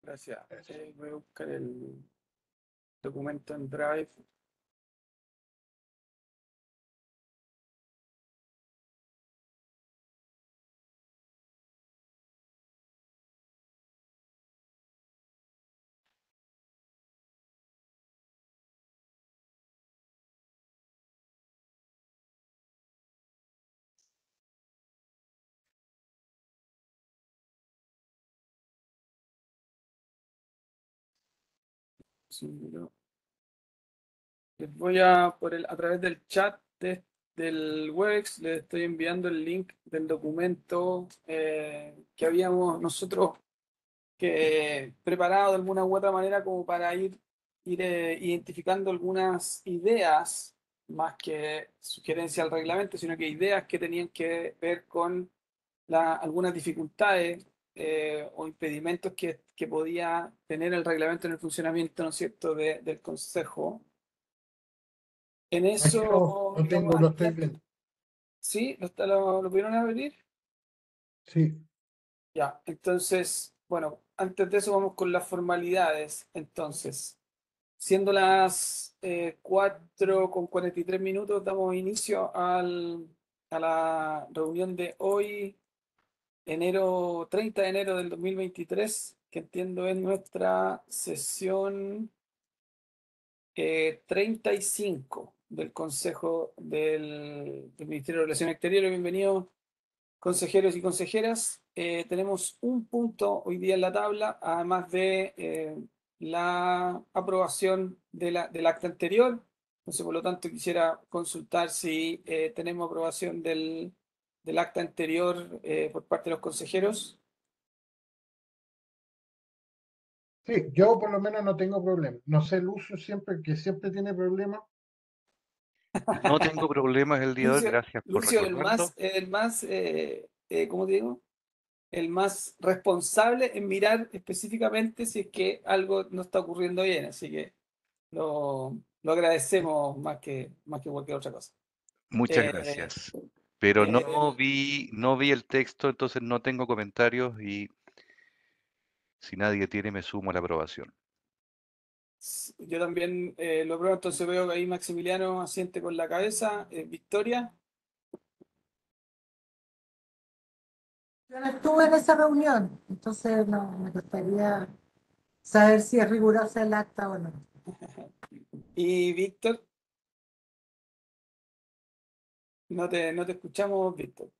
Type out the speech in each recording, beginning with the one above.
Gracias. Voy a buscar el documento en Drive. Les voy a, a través del chat del Webex, les estoy enviando el link del documento que habíamos nosotros preparado de alguna u otra manera como para ir identificando algunas ideas, más que sugerencia al reglamento, sino que ideas que tenían que ver con algunas dificultades o impedimentos que podía tener el reglamento en el funcionamiento, ¿no es cierto?, del Consejo. En Aquí eso lo íbamos tengo, a lo estoy enviar. viendo. ¿Sí? ¿Lo pudieron abrir? Sí. Ya, entonces, bueno, antes de eso vamos con las formalidades. Entonces, siendo las 4:43, damos inicio a la reunión de hoy, 30 de enero del 2023, que entiendo es nuestra sesión 35 del Consejo del Ministerio de Relaciones Exteriores. Bienvenidos, consejeros y consejeras. Tenemos un punto hoy día en la tabla, además de la aprobación del acta anterior. Entonces, por lo tanto, quisiera consultar si tenemos aprobación del acta anterior por parte de los consejeros. Sí, yo por lo menos no tengo problema. No sé, Lucio que siempre tiene problemas. No tengo problemas el día de hoy, gracias por Lucio, recordarlo. ¿cómo te digo? El más responsable en mirar específicamente si es que algo no está ocurriendo bien, así que lo agradecemos más que cualquier otra cosa. Muchas Eh, gracias. Pero eh, no vi el texto, entonces no tengo comentarios y si nadie tiene me sumo a la aprobación. yo también lo apruebo, entonces veo que ahí Maximiliano asiente con la cabeza. Victoria, Yo no estuve en esa reunión, entonces no, me gustaría saber si es rigurosa el acta o no. y Víctor, no te escuchamos, Víctor.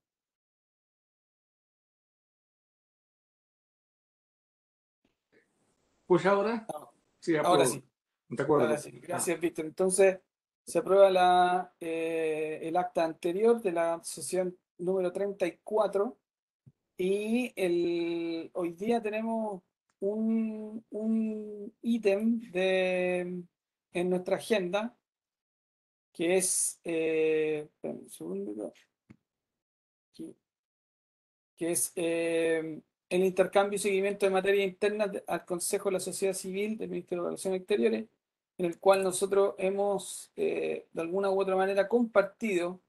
Pues ahora, No, sí, ahora apruebo. sí. De Ahora acuerdo. sí, gracias, Víctor. Entonces, se aprueba el acta anterior de la sesión número 34 y hoy día tenemos un ítem en nuestra agenda que es, espérame un segundo, que es el intercambio y seguimiento de materia interna al Consejo de la Sociedad Civil del Ministerio de Relaciones Exteriores, en el cual nosotros hemos de alguna u otra manera compartido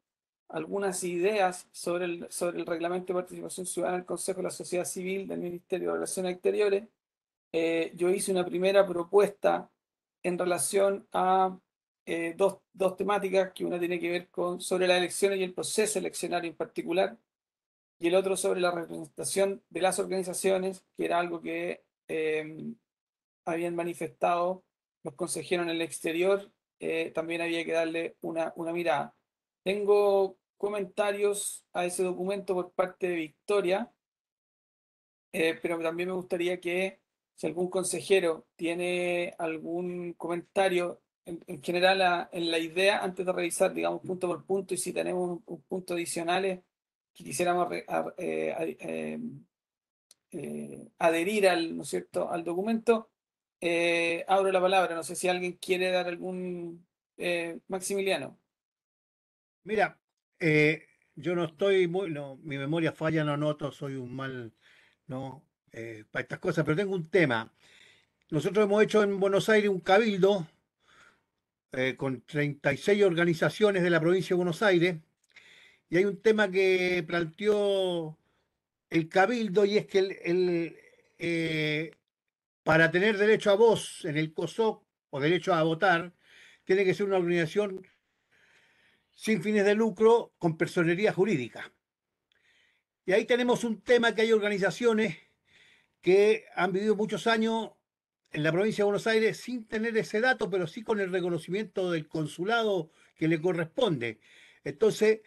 algunas ideas sobre el reglamento de participación ciudadana del Consejo de la Sociedad Civil del Ministerio de Relaciones Exteriores. Yo hice una primera propuesta en relación a dos temáticas, que una tiene que ver sobre las elecciones y el proceso eleccionario en particular, y el otro sobre la representación de las organizaciones, que era algo que habían manifestado los consejeros en el exterior. También había que darle una mirada. Tengo comentarios a ese documento por parte de Victoria, pero también me gustaría que si algún consejero tiene algún comentario en general en la idea, antes de revisar, digamos, punto por punto, y si tenemos un punto adicionales que quisiéramos adherir ¿no es cierto?, al documento, abro la palabra. No sé si alguien quiere dar algún... Maximiliano. Mira, yo no estoy muy, no, mi memoria falla, no noto, soy un mal, no, para estas cosas, pero tengo un tema. Nosotros hemos hecho en Buenos Aires un cabildo con 36 organizaciones de la provincia de Buenos Aires y hay un tema que planteó el cabildo y es que para tener derecho a voz en el COSOC o derecho a votar, tiene que ser una organización sin fines de lucro con personería jurídica. Y ahí tenemos un tema que hay organizaciones que han vivido muchos años en la provincia de Buenos Aires sin tener ese dato, pero sí con el reconocimiento del consulado que le corresponde. Entonces,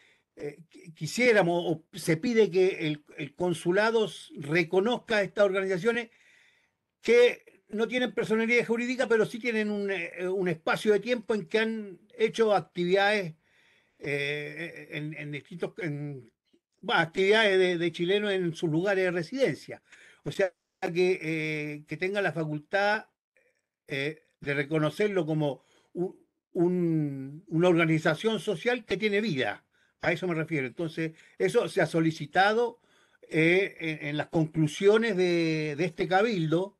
quisiéramos o se pide que el consulado reconozca a estas organizaciones que no tienen personalidad jurídica, pero sí tienen un espacio de tiempo en que han hecho actividades en distintos actividades de chilenos en sus lugares de residencia. O sea, que tenga la facultad de reconocerlo como una organización social que tiene vida. A eso me refiero. Entonces, eso se ha solicitado en las conclusiones de este cabildo,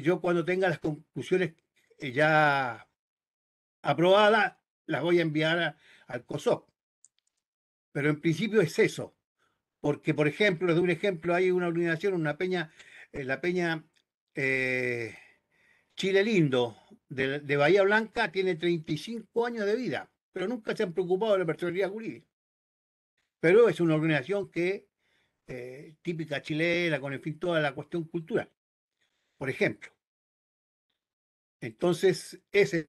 yo cuando tenga las conclusiones ya aprobadas, las voy a enviar al COSOC. Pero en principio es eso. Porque, por ejemplo, les doy un ejemplo, hay una organización, una peña, la peña Chile Lindo de Bahía Blanca, tiene 35 años de vida, pero nunca se han preocupado de la personalidad jurídica. Pero es una organización que típica chilena, con en fin toda la cuestión cultural, por ejemplo. Entonces, esa es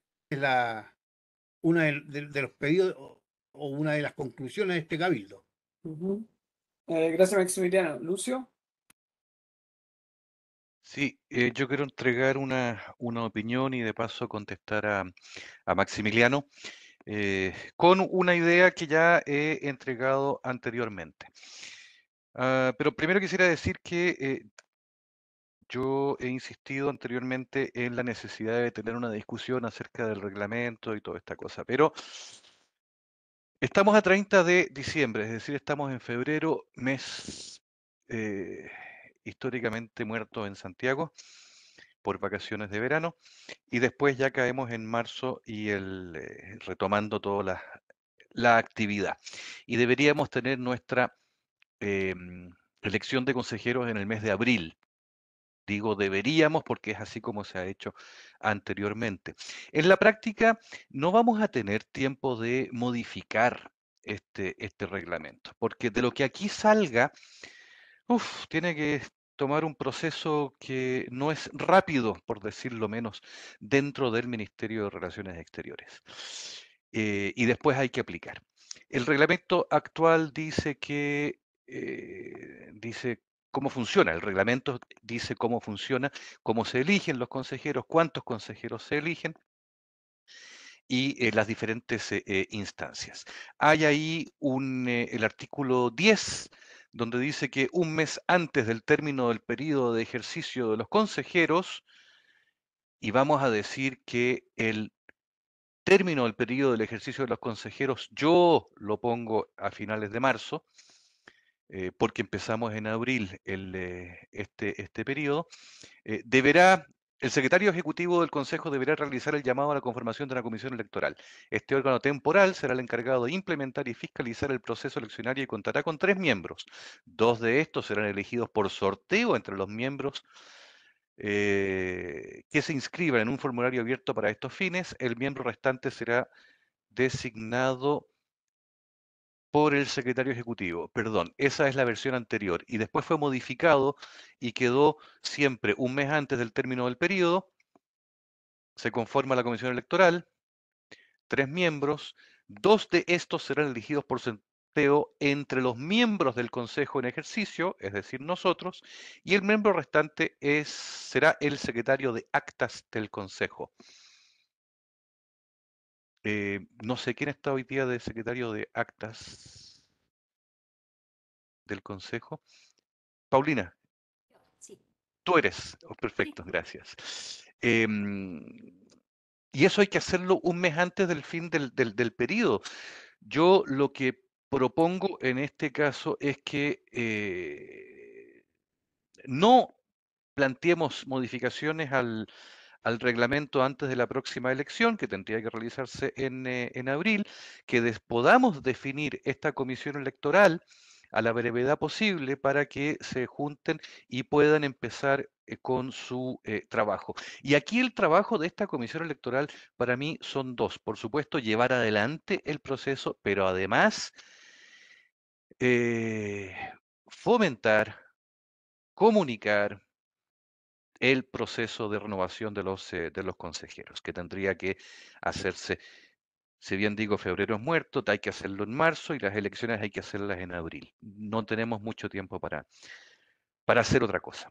una de los pedidos o una de las conclusiones de este cabildo. Gracias, Maximiliano. Lucio. Sí, yo quiero entregar una opinión y de paso contestar a Maximiliano con una idea que ya he entregado anteriormente. Pero primero quisiera decir que yo he insistido anteriormente en la necesidad de tener una discusión acerca del reglamento y toda esta cosa, pero estamos a 30 de diciembre, es decir, estamos en febrero, mes históricamente muerto en Santiago por vacaciones de verano, y después ya caemos en marzo y retomando toda la actividad. Y deberíamos tener nuestra elección de consejeros en el mes de abril. Digo deberíamos porque es así como se ha hecho anteriormente. En la práctica no vamos a tener tiempo de modificar este reglamento, porque de lo que aquí salga, tiene que tomar un proceso que no es rápido, por decirlo menos, dentro del Ministerio de Relaciones Exteriores. Y después hay que aplicar. El reglamento actual dice dice cómo funciona. El reglamento dice cómo funciona, cómo se eligen los consejeros, cuántos consejeros se eligen y las diferentes instancias. Hay ahí el artículo 10, donde dice que un mes antes del término del periodo de ejercicio de los consejeros, y vamos a decir que el término del periodo del ejercicio de los consejeros yo lo pongo a finales de marzo, porque empezamos en abril este periodo, el secretario ejecutivo del Consejo deberá realizar el llamado a la conformación de una comisión electoral. Este órgano temporal será el encargado de implementar y fiscalizar el proceso eleccionario y contará con 3 miembros. 2 de estos serán elegidos por sorteo entre los miembros que se inscriban en un formulario abierto para estos fines. El miembro restante será designado por el secretario ejecutivo. Perdón, esa es la versión anterior. Y después fue modificado y quedó siempre un mes antes del término del periodo. Se conforma la comisión electoral, 3 miembros. 2 de estos serán elegidos por sorteo entre los miembros del Consejo en ejercicio, es decir, nosotros, y el miembro restante será el secretario de actas del Consejo. No sé quién está hoy día de secretario de actas del Consejo. Paulina, Sí. tú eres. Perfecto, gracias. Y eso hay que hacerlo un mes antes del fin del periodo. Yo lo que propongo en este caso es que no planteemos modificaciones al reglamento antes de la próxima elección, que tendría que realizarse en abril, que podamos definir esta comisión electoral a la brevedad posible para que se junten y puedan empezar con su trabajo. Y aquí el trabajo de esta comisión electoral para mí son dos. Por supuesto, llevar adelante el proceso, pero además fomentar, comunicar el proceso de renovación de los consejeros, que tendría que hacerse, si bien digo febrero es muerto, hay que hacerlo en marzo y las elecciones hay que hacerlas en abril. No tenemos mucho tiempo para hacer otra cosa.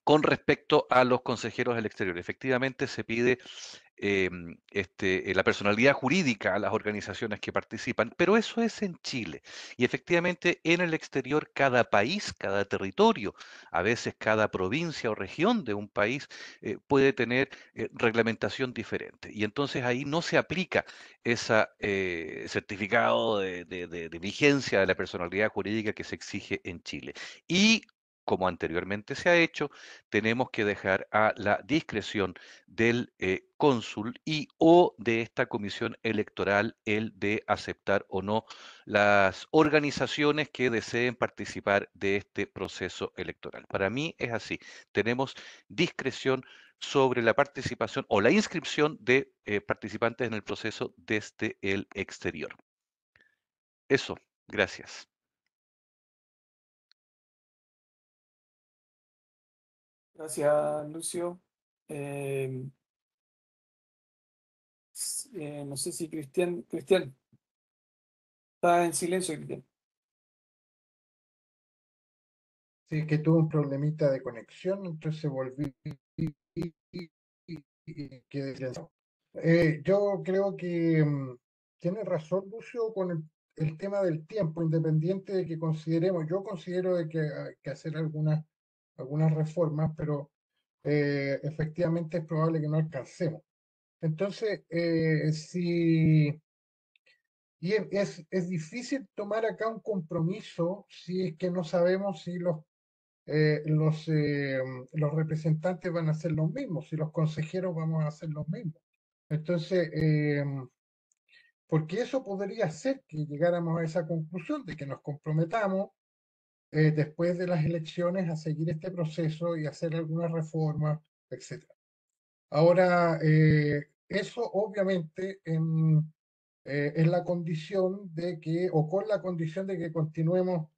Con respecto a los consejeros del exterior, efectivamente se pide la personalidad jurídica a las organizaciones que participan, pero eso es en Chile. Y efectivamente en el exterior cada país, cada territorio, a veces cada provincia o región de un país puede tener reglamentación diferente. Y entonces ahí no se aplica ese certificado de vigencia de la personalidad jurídica que se exige en Chile. Y como anteriormente se ha hecho, tenemos que dejar a la discreción del cónsul y o de esta comisión electoral el de aceptar o no las organizaciones que deseen participar de este proceso electoral. Para mí es así, tenemos discreción sobre la participación o la inscripción de participantes en el proceso desde el exterior. Eso, gracias. Gracias, Lucio. No sé si Cristian, está en silencio, Cristian. Sí, que tuvo un problemita de conexión, entonces volví y quedé silenciado. Yo creo que tiene razón Lucio con el tema del tiempo, independiente de que consideremos, yo considero de que hay que hacer algunas reformas, pero efectivamente es probable que no alcancemos. Entonces, y es difícil tomar acá un compromiso si es que no sabemos si los representantes van a hacer los mismos, si los consejeros vamos a hacer los mismos. Entonces, porque eso podría ser que llegáramos a esa conclusión de que nos comprometamos después de las elecciones a seguir este proceso y hacer algunas reformas, etc. Ahora, eso obviamente en la condición de que, o con la condición de que continuemos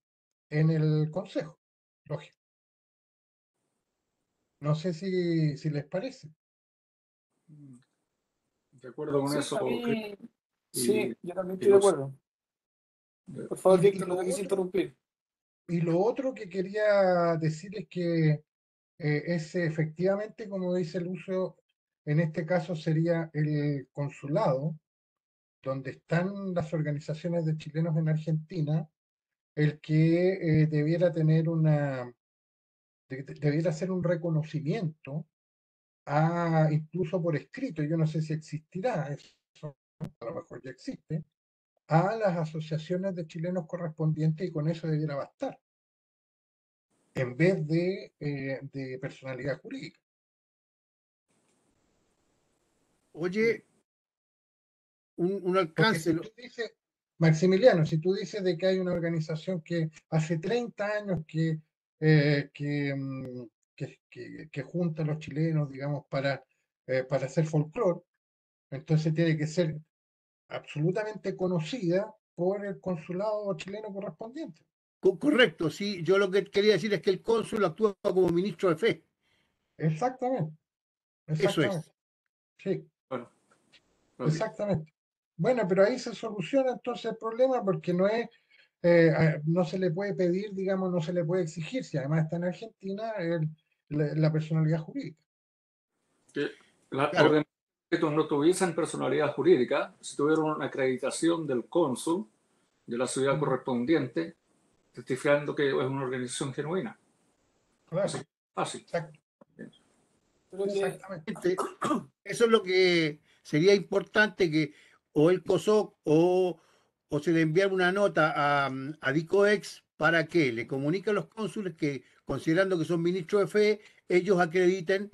en el Consejo, lógico. No sé si les parece. De acuerdo con Sí, eso, a mí, y- sí, yo también y estoy de los- acuerdo. Por favor, Y Víctor, lo no te quise otro, interrumpir. y lo otro que quería decir es que es efectivamente, como dice Lucio, en este caso sería el consulado, donde están las organizaciones de chilenos en Argentina, el que debiera hacer un reconocimiento incluso por escrito, yo no sé si existirá, eso a lo mejor ya existe, a las asociaciones de chilenos correspondientes y con eso debiera bastar, en vez de personalidad jurídica. Oye, un Porque alcance. si tú dices, Maximiliano, si tú dices de que hay una organización que hace 30 años eh, que, mm, que junta a los chilenos, digamos, para hacer folclore, entonces tiene que ser absolutamente conocida por el consulado chileno correspondiente. Correcto, sí. Yo lo que quería decir es que el cónsul actúa como ministro de fe. Exactamente, Eso es. exactamente. Sí, bueno, ok. exactamente. Bueno, pero ahí se soluciona entonces el problema porque no se le puede pedir, digamos, no se le puede exigir, si además está en Argentina, la personalidad jurídica. Que las Claro, organizaciones no tuviesen personalidad jurídica, si tuvieran una acreditación del cónsul de la ciudad correspondiente, testificando que es una organización genuina. Claro, Así, fácil. exacto, Creo que exactamente. eso es lo que sería importante que o el COSOC o se le enviara una nota a DICOEX para que le comunique a los cónsules que, considerando que son ministros de fe, ellos acrediten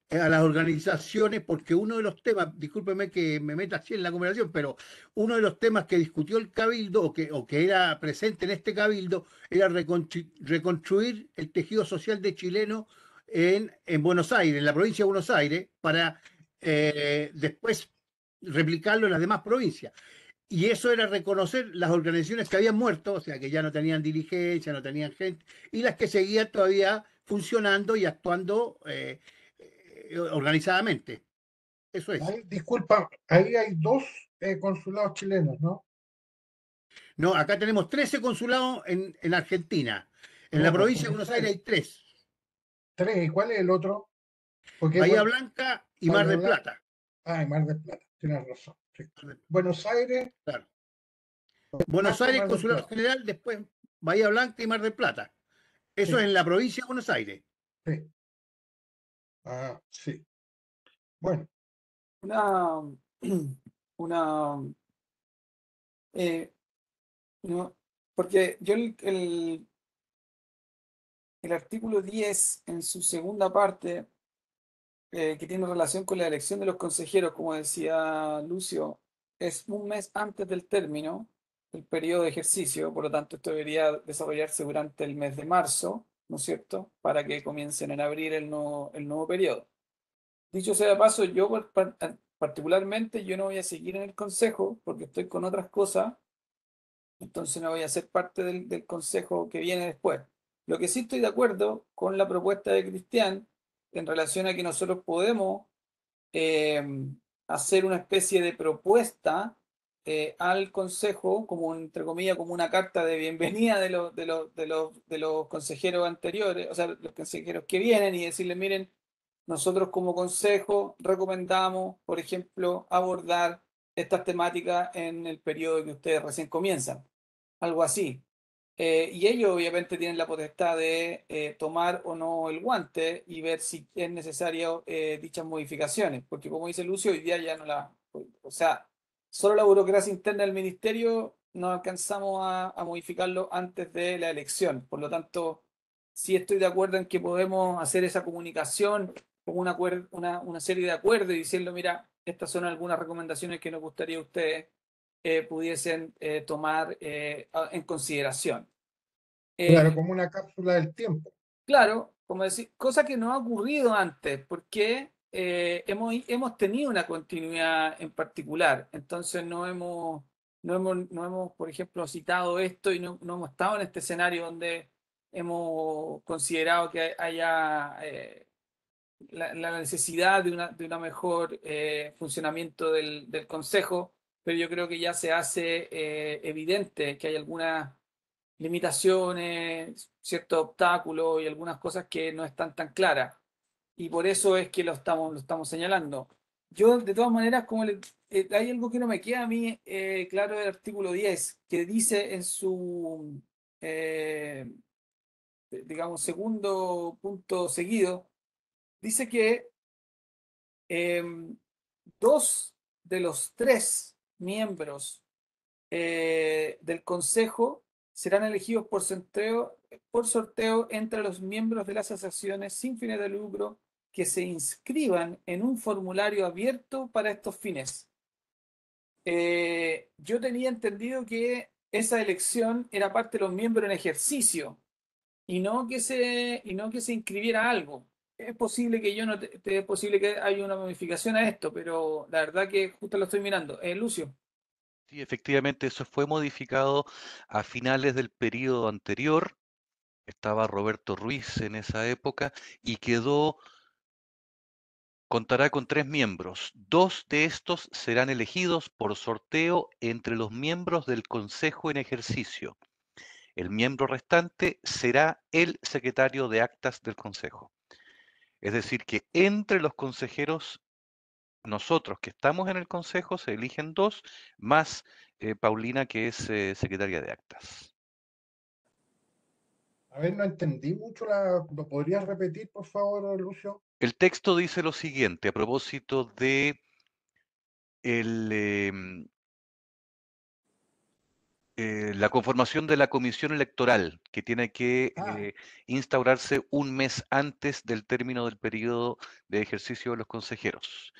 a las organizaciones, porque uno de los temas, discúlpeme que me meta así en la conversación, pero uno de los temas que discutió el Cabildo o que era presente en este Cabildo era reconstruir el tejido social de chileno en Buenos Aires, en la provincia de Buenos Aires, para después replicarlo en las demás provincias. Y eso era reconocer las organizaciones que habían muerto, o sea, que ya no tenían dirigencia, no tenían gente, y las que seguían todavía funcionando y actuando organizadamente. Eso es. Disculpa, ahí hay dos consulados chilenos, ¿no? No, acá tenemos 13 consulados en Argentina. En la No, pues provincia de como Buenos Aires hay 3. tres. ¿Y cuál es el otro? Porque Bahía Blanca y Mar Bahía del Blanca. Plata. Ah, y Mar del Plata, tienes razón. Sí. Buenos Aires, Claro. Buenos Blanca y Aires, Mar del Consulado Plata. General, después Bahía Blanca y Mar del Plata. Eso es Sí, en la provincia de Buenos Aires. sí. Ah, sí. Bueno, Una, una, eh, no, porque yo el artículo 10 en su segunda parte, que tiene relación con la elección de los consejeros, como decía Lucio, es un mes antes del término del periodo de ejercicio, por lo tanto esto debería desarrollarse durante el mes de marzo, ¿no es cierto?, para que comiencen en abril el nuevo periodo. Dicho sea de paso, yo particularmente yo no voy a seguir en el consejo porque estoy con otras cosas, entonces no voy a ser parte del consejo que viene después. Lo que sí estoy de acuerdo con la propuesta de Cristian en relación a que nosotros podemos eh, hacer una especie de propuesta al consejo, como entre comillas, como una carta de bienvenida de los consejeros anteriores, o sea, los consejeros que vienen y decirles, miren, nosotros como consejo recomendamos, por ejemplo, abordar estas temáticas en el periodo que ustedes recién comienzan, algo así. Y ellos obviamente tienen la potestad de tomar o no el guante y ver si es necesario dichas modificaciones, porque como dice Lucio, hoy día ya no la, o sea, solo la burocracia interna del ministerio no alcanzamos a modificarlo antes de la elección. Por lo tanto, sí estoy de acuerdo en que podemos hacer esa comunicación con una serie de acuerdos y diciendo, mira, estas son algunas recomendaciones que nos gustaría a ustedes pudiesen tomar en consideración. claro, Eh, como una cápsula del tiempo. claro, como decir, cosa que no ha ocurrido antes, porque hemos tenido una continuidad en particular, entonces no hemos, por ejemplo, citado esto y no hemos estado en este escenario donde hemos considerado que haya la necesidad de una mejor funcionamiento del Consejo, pero yo creo que ya se hace evidente que hay algunas limitaciones, ciertos obstáculos y algunas cosas que no están tan claras. Y por eso es que lo estamos señalando. Yo, de todas maneras, hay algo que no me queda a mí claro del artículo 10, que dice en su, eh, digamos, segundo punto seguido, dice que dos de los tres miembros del Consejo serán elegidos por sorteo entre los miembros de las asociaciones sin fines de lucro que se inscriban en un formulario abierto para estos fines. Yo tenía entendido que esa elección era parte de los miembros en ejercicio y no que se inscribiera algo. Es posible que yo no es posible que haya una modificación a esto, pero la verdad que justo lo estoy mirando. Lucio. Sí, efectivamente, eso fue modificado a finales del periodo anterior. Estaba Roberto Ruiz en esa época y contará con 3 miembros. 2 de estos serán elegidos por sorteo entre los miembros del Consejo en ejercicio. El miembro restante será el secretario de actas del Consejo. Es decir, que entre los consejeros, nosotros que estamos en el Consejo, se eligen 2, más Paulina, que es secretaria de actas. A ver, no entendí mucho ¿Lo podrías repetir, por favor, Lucio? El texto dice lo siguiente a propósito de el, La conformación de la comisión electoral, que tiene que Ah, instaurarse un mes antes del término del periodo de ejercicio de los consejeros.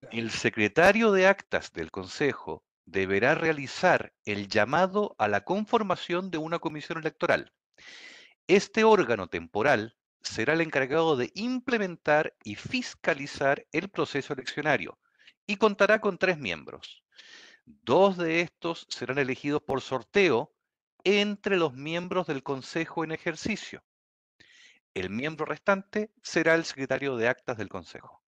ya. El secretario de actas del Consejo deberá realizar el llamado a la conformación de una comisión electoral. Este órgano temporal será el encargado de implementar y fiscalizar el proceso eleccionario y contará con 3 miembros. 2 de estos serán elegidos por sorteo entre los miembros del Consejo en ejercicio. El miembro restante será el secretario de actas del Consejo.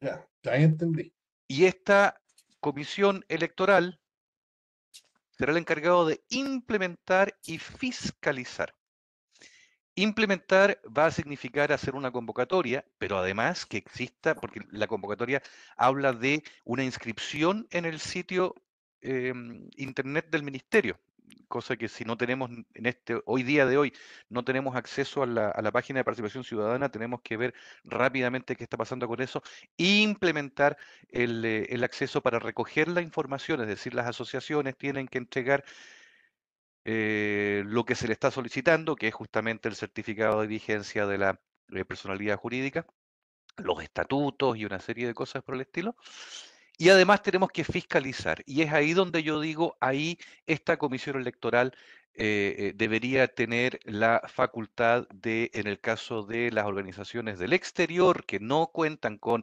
Ya entendí. Y esta comisión electoral será el encargado de implementar y fiscalizar. Implementar va a significar hacer una convocatoria, pero además que exista, porque la convocatoria habla de una inscripción en el sitio internet del ministerio, cosa que si no tenemos hoy día de hoy, no tenemos acceso a la página de participación ciudadana, tenemos que ver rápidamente qué está pasando con eso, e implementar el acceso para recoger la información, es decir, las asociaciones tienen que entregar lo que se le está solicitando, que es justamente el certificado de vigencia de la personalidad jurídica, los estatutos y una serie de cosas por el estilo. Y además tenemos que fiscalizar. Y es ahí donde yo digo, ahí esta comisión electoral debería tener la facultad de, en el caso de las organizaciones del exterior que no cuentan con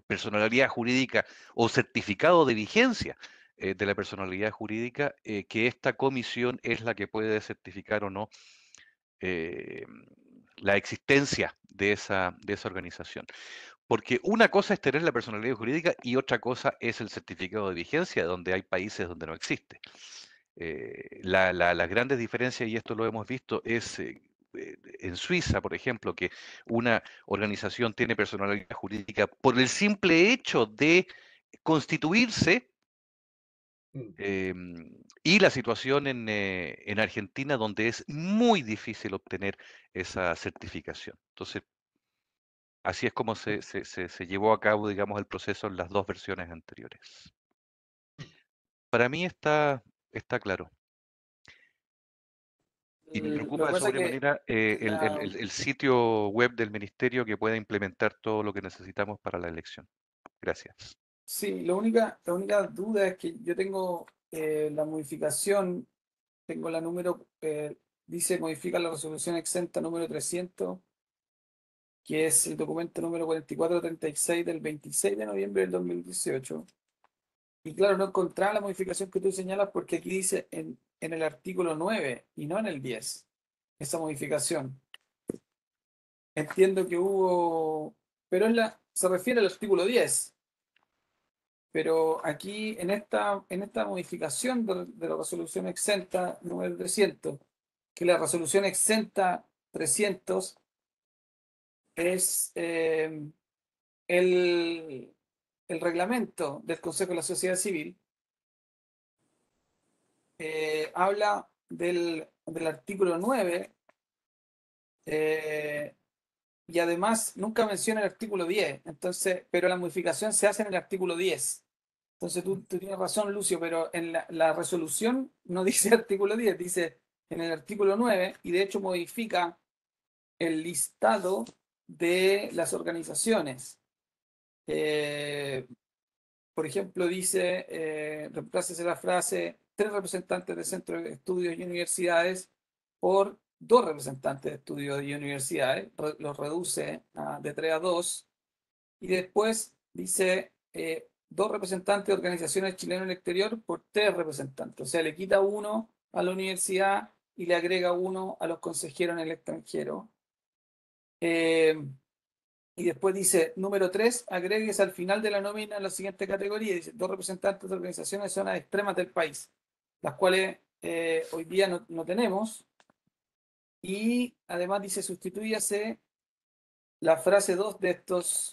personalidad jurídica o certificado de vigencia de la personalidad jurídica, que esta comisión es la que puede certificar o no eh, la existencia de esa organización. Porque una cosa es tener la personalidad jurídica y otra cosa es el certificado de vigencia, donde hay países donde no existe. Las grandes diferencias, y esto lo hemos visto, es en Suiza, por ejemplo, que una organización tiene personalidad jurídica por el simple hecho de constituirse, y la situación en Argentina, donde es muy difícil obtener esa certificación. Entonces, así es como se llevó a cabo, digamos, el proceso en las 2 versiones anteriores. Para mí está claro. Y me Lo preocupa que de pasa es que sobremanera la, el sitio web del ministerio que pueda implementar todo lo que necesitamos para la elección. Gracias. sí, la única duda es que yo tengo la modificación, tengo la número, dice modifica la resolución exenta número 300, que es el documento número 4436 del 26 de noviembre del 2018. Y claro, no encontraba la modificación que tú señalas porque aquí dice en el artículo 9 y no en el 10, esa modificación. Entiendo que hubo, pero se refiere al artículo 10. Pero aquí en esta modificación de la resolución exenta número 300, que la resolución exenta 300 es el, el reglamento del Consejo de la Sociedad Civil, habla del artículo 9 y además nunca menciona el artículo 10, entonces, pero la modificación se hace en el artículo 10. Entonces tú tienes razón, Lucio, pero en la resolución no dice artículo 10, dice en el artículo 9 y de hecho modifica el listado de las organizaciones. Por ejemplo, dice, reemplácese la frase 3 representantes de centros de estudios y universidades por 2 representantes de estudios y universidades, los reduce de 3 a 2, y después dice 2 representantes de organizaciones chilenas en el exterior por 3 representantes, o sea, le quita 1 a la universidad y le agrega 1 a los consejeros en el extranjero. Y después dice, número 3, agregues al final de la nómina la siguiente categoría. Dice, 2 representantes de organizaciones de zonas extremas del país, las cuales hoy día no tenemos. Y además dice, sustitúyase la frase 2 de estos,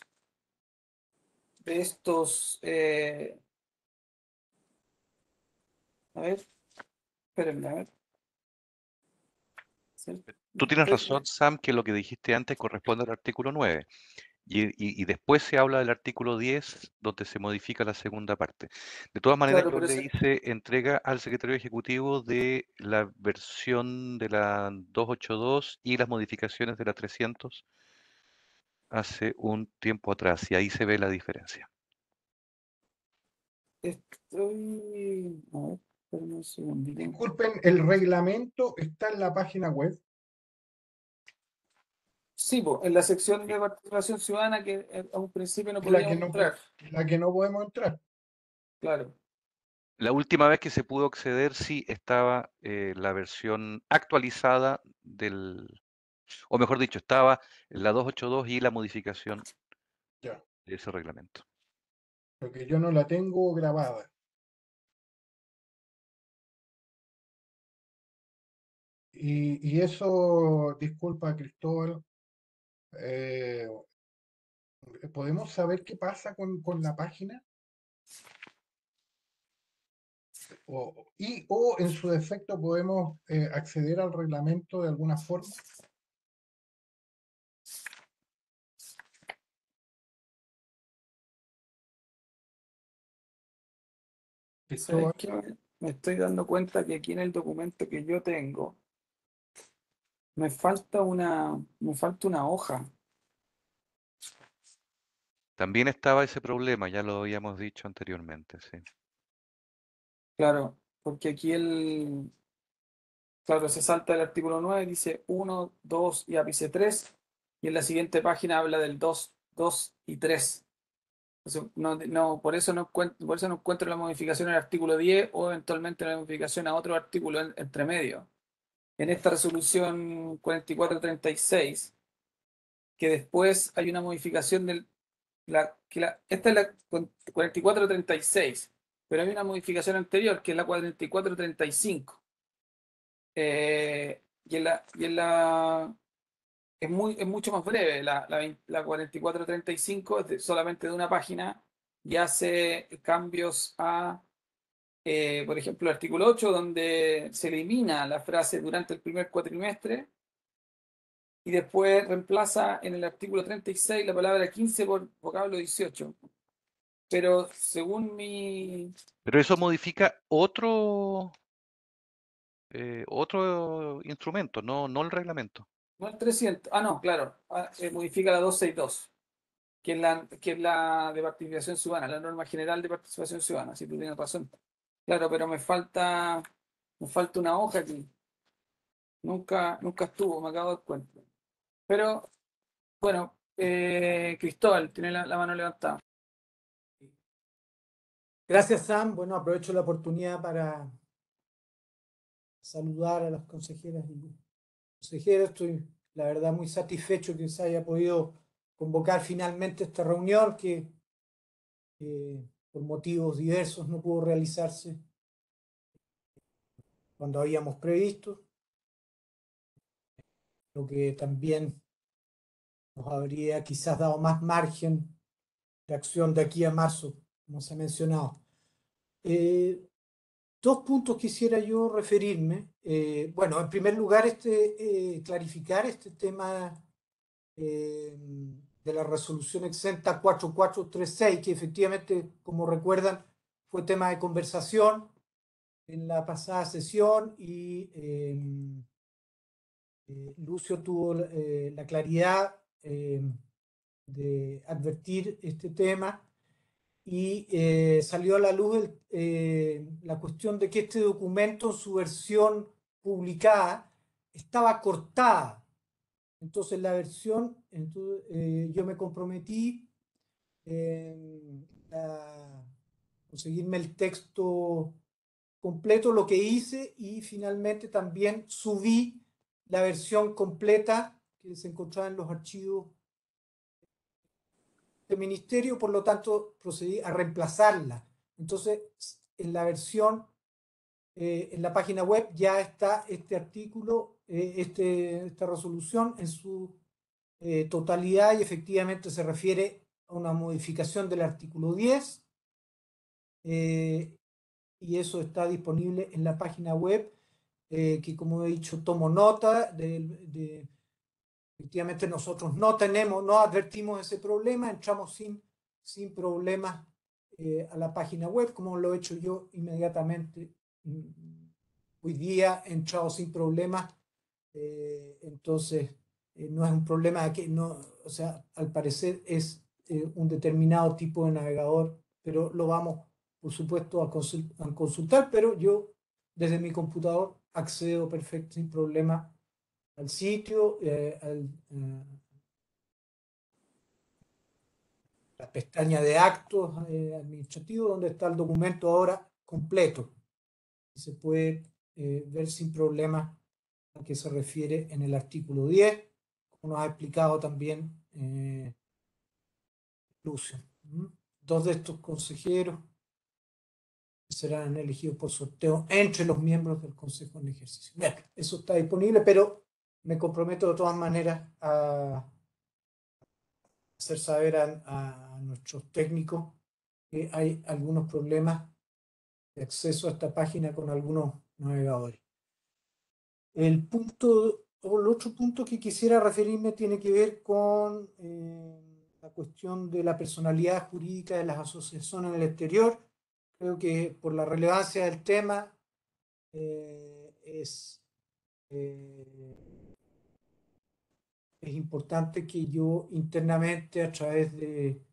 a ver, espérenme, a ver. ¿Sí? Tú tienes razón, Sam, que lo que dijiste antes corresponde al artículo 9. Y después se habla del artículo 10, donde se modifica la segunda parte. De todas maneras, Claro, yo pero le hice entrega al secretario ejecutivo de la versión de la 282 y las modificaciones de la 300 hace un tiempo atrás, y ahí se ve la diferencia. estoy... A ver, espérame un segundito. Disculpen, el reglamento está en la página web. Sí, po, en la sección de participación ciudadana que a un principio no Es la que podíamos no, entrar. la que no podemos entrar. Claro. La última vez que se pudo acceder, sí estaba la versión actualizada o mejor dicho, estaba la 282 y la modificación Ya, de ese reglamento. porque yo no la tengo grabada. Y eso, disculpa, Cristóbal, ¿podemos saber qué pasa con la página? O en su defecto podemos acceder al reglamento de alguna forma. ¿Sabes Cristóbal, qué? Me estoy dando cuenta que aquí en el documento que yo tengo me falta una hoja. También estaba ese problema, ya lo habíamos dicho anteriormente, sí. Claro, porque aquí claro, se salta el artículo 9, dice 1, 2 y ápice 3, y en la siguiente página habla del 2, 2 y 3. Entonces, por eso por eso no encuentro la modificación al artículo 10 o eventualmente la modificación a otro artículo entre medio. En esta resolución 4436, que después hay una modificación esta es la 4436, pero hay una modificación anterior que es la 4435. Es mucho más breve. La 4435 solamente de una página y hace cambios a, por ejemplo, el artículo 8, donde se elimina la frase durante el primer cuatrimestre y después reemplaza en el artículo 36 la palabra 15 por vocablo 18. Pero según Pero eso modifica otro instrumento, no el reglamento. no el 300, no, claro, modifica la 262, que es la de participación ciudadana, la norma general de participación ciudadana, si tú tienes razón. Claro, pero me falta una hoja aquí. Nunca estuvo, me acabo de dar cuenta. Pero, bueno, Cristóbal, tiene la mano levantada. Gracias, Sam. Bueno, aprovecho la oportunidad para saludar a las consejeras y consejeros. Estoy, la verdad, muy satisfecho que se haya podido convocar finalmente esta reunión que por motivos diversos no pudo realizarse cuando habíamos previsto, lo que también nos habría quizás dado más margen de acción de aquí a marzo, como se ha mencionado. Dos puntos quisiera yo referirme. Bueno, en primer lugar, clarificar este tema de la resolución exenta 4436, que efectivamente, como recuerdan, fue tema de conversación en la pasada sesión y Lucio tuvo la claridad de advertir este tema y salió a la luz la cuestión de que este documento en su versión publicada estaba cortada. Entonces la versión, yo me comprometí a conseguirme el texto completo, lo que hice, y finalmente también subí la versión completa que se encontraba en los archivos del ministerio, por lo tanto procedí a reemplazarla. Entonces, en la versión, en la página web ya está este artículo, esta resolución en su totalidad, y efectivamente se refiere a una modificación del artículo 10, y eso está disponible en la página web, que como he dicho, tomo nota de Efectivamente, nosotros no advertimos ese problema, entramos sin problemas a la página web, como lo he hecho yo inmediatamente. Hoy día he entrado sin problemas, entonces no es un problema de que no, o sea, al parecer es un determinado tipo de navegador, pero lo vamos, por supuesto, a consultar, pero yo desde mi computador accedo perfecto, sin problema al sitio, la pestaña de actos administrativos, donde está el documento ahora completo. Y se puede ver sin problema a qué se refiere en el artículo 10, como nos ha explicado también Lucio. Dos de estos consejeros serán elegidos por sorteo entre los miembros del Consejo en ejercicio. Bien, eso está disponible, pero me comprometo de todas maneras a hacer saber a nuestros técnicos que hay algunos problemas de acceso a esta página con algunos navegadores. El otro punto que quisiera referirme tiene que ver con la cuestión de la personalidad jurídica de las asociaciones en el exterior. Creo que por la relevancia del tema es importante que yo internamente, a través de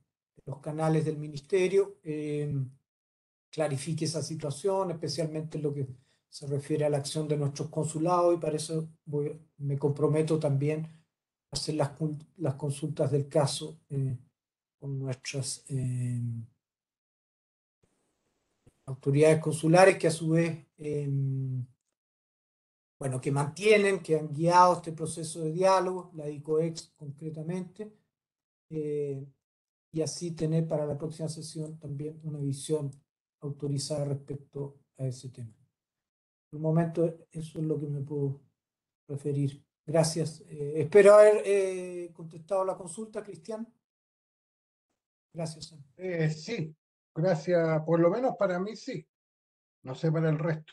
los canales del ministerio, clarifique esa situación, especialmente en lo que se refiere a la acción de nuestros consulados, y para eso me comprometo también a hacer las consultas del caso con nuestras autoridades consulares, que a su vez bueno, que mantienen, que han guiado este proceso de diálogo, la DICOEX concretamente, y así tener para la próxima sesión también una visión autorizada respecto a ese tema. Por el momento, eso es lo que me puedo referir. Gracias. Espero haber contestado la consulta, Cristian. Gracias, Sam. Sí, gracias. Por lo menos para mí sí. No sé para el resto.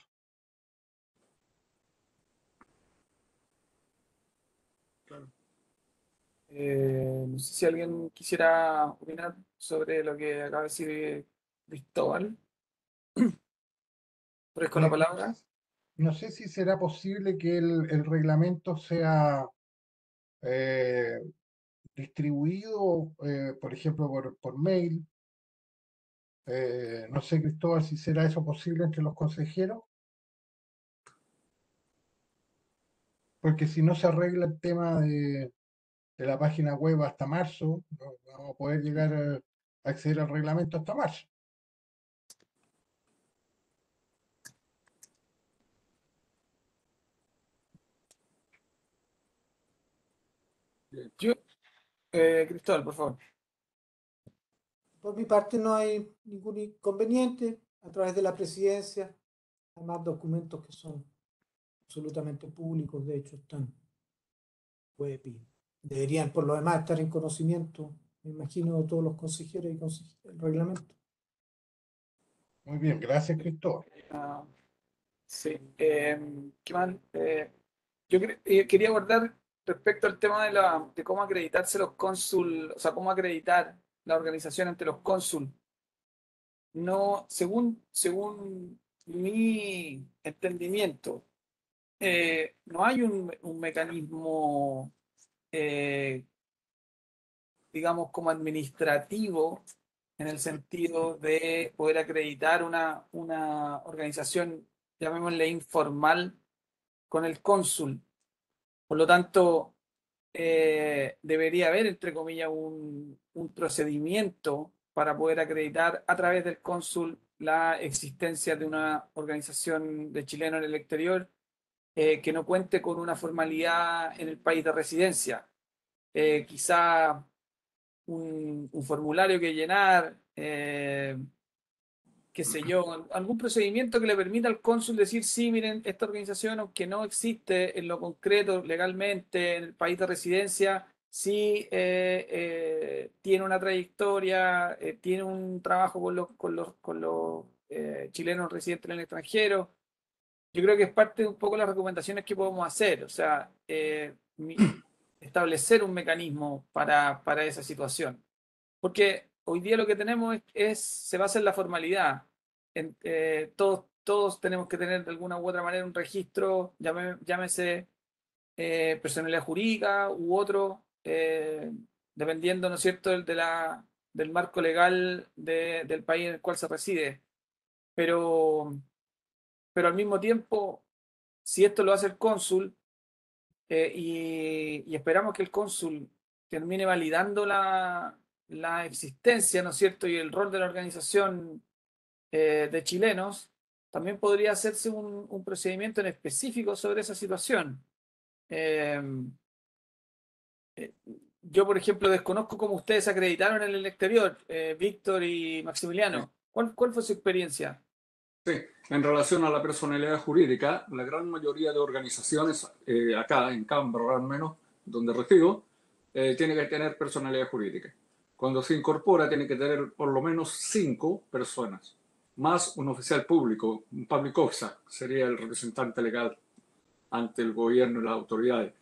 No sé si alguien quisiera opinar sobre lo que acaba de decir Cristóbal. Ofrezco la palabra. No sé si será posible que el reglamento sea distribuido, por ejemplo, por mail. No sé, Cristóbal, si será eso posible entre los consejeros. Porque si no se arregla el tema de la página web hasta marzo, no vamos a poder llegar a acceder al reglamento hasta marzo. Cristóbal, por favor. Por mi parte no hay ningún inconveniente. A través de la presidencia, hay más documentos que son absolutamente públicos, de hecho están web y deberían por lo demás estar en conocimiento, me imagino, de todos los consejeros y consejeras del reglamento. Muy bien, gracias, Cristóbal. Sí. ¿Qué más? Yo quería abordar respecto al tema de cómo acreditarse los cónsul, o sea, cómo acreditar la organización ante los cónsul. No, según mi entendimiento, no hay un mecanismo, digamos, como administrativo, en el sentido de poder acreditar una organización, llamémosle informal, con el cónsul. Por lo tanto, debería haber, entre comillas, un procedimiento para poder acreditar a través del cónsul la existencia de una organización de chilenos en el exterior que no cuente con una formalidad en el país de residencia. Quizá un formulario que llenar, qué sé yo, algún procedimiento que le permita al cónsul decir, sí, miren, esta organización, aunque no existe en lo concreto legalmente en el país de residencia, sí tiene una trayectoria, tiene un trabajo con los chilenos residentes en el extranjero. Yo creo que es parte de un poco las recomendaciones que podemos hacer. O sea, establecer un mecanismo para esa situación. Porque hoy día lo que tenemos se basa en la formalidad. Todos tenemos que tener de alguna u otra manera un registro, llámese personalidad jurídica u otro, dependiendo, ¿no es cierto?, del marco legal del país en el cual se reside. Pero al mismo tiempo, si esto lo hace el cónsul, y esperamos que el cónsul termine validando la existencia, ¿no es cierto?, y el rol de la organización de chilenos, también podría hacerse un procedimiento en específico sobre esa situación. Eh, yo, por ejemplo, desconozco cómo ustedes acreditaron en el exterior, Víctor y Maximiliano. ¿Cuál fue su experiencia? Sí, en relación a la personalidad jurídica, la gran mayoría de organizaciones, acá en Canberra al menos, donde resido, tiene que tener personalidad jurídica. Cuando se incorpora, tiene que tener por lo menos 5 personas, más un oficial público, un public officer, sería el representante legal ante el gobierno y las autoridades.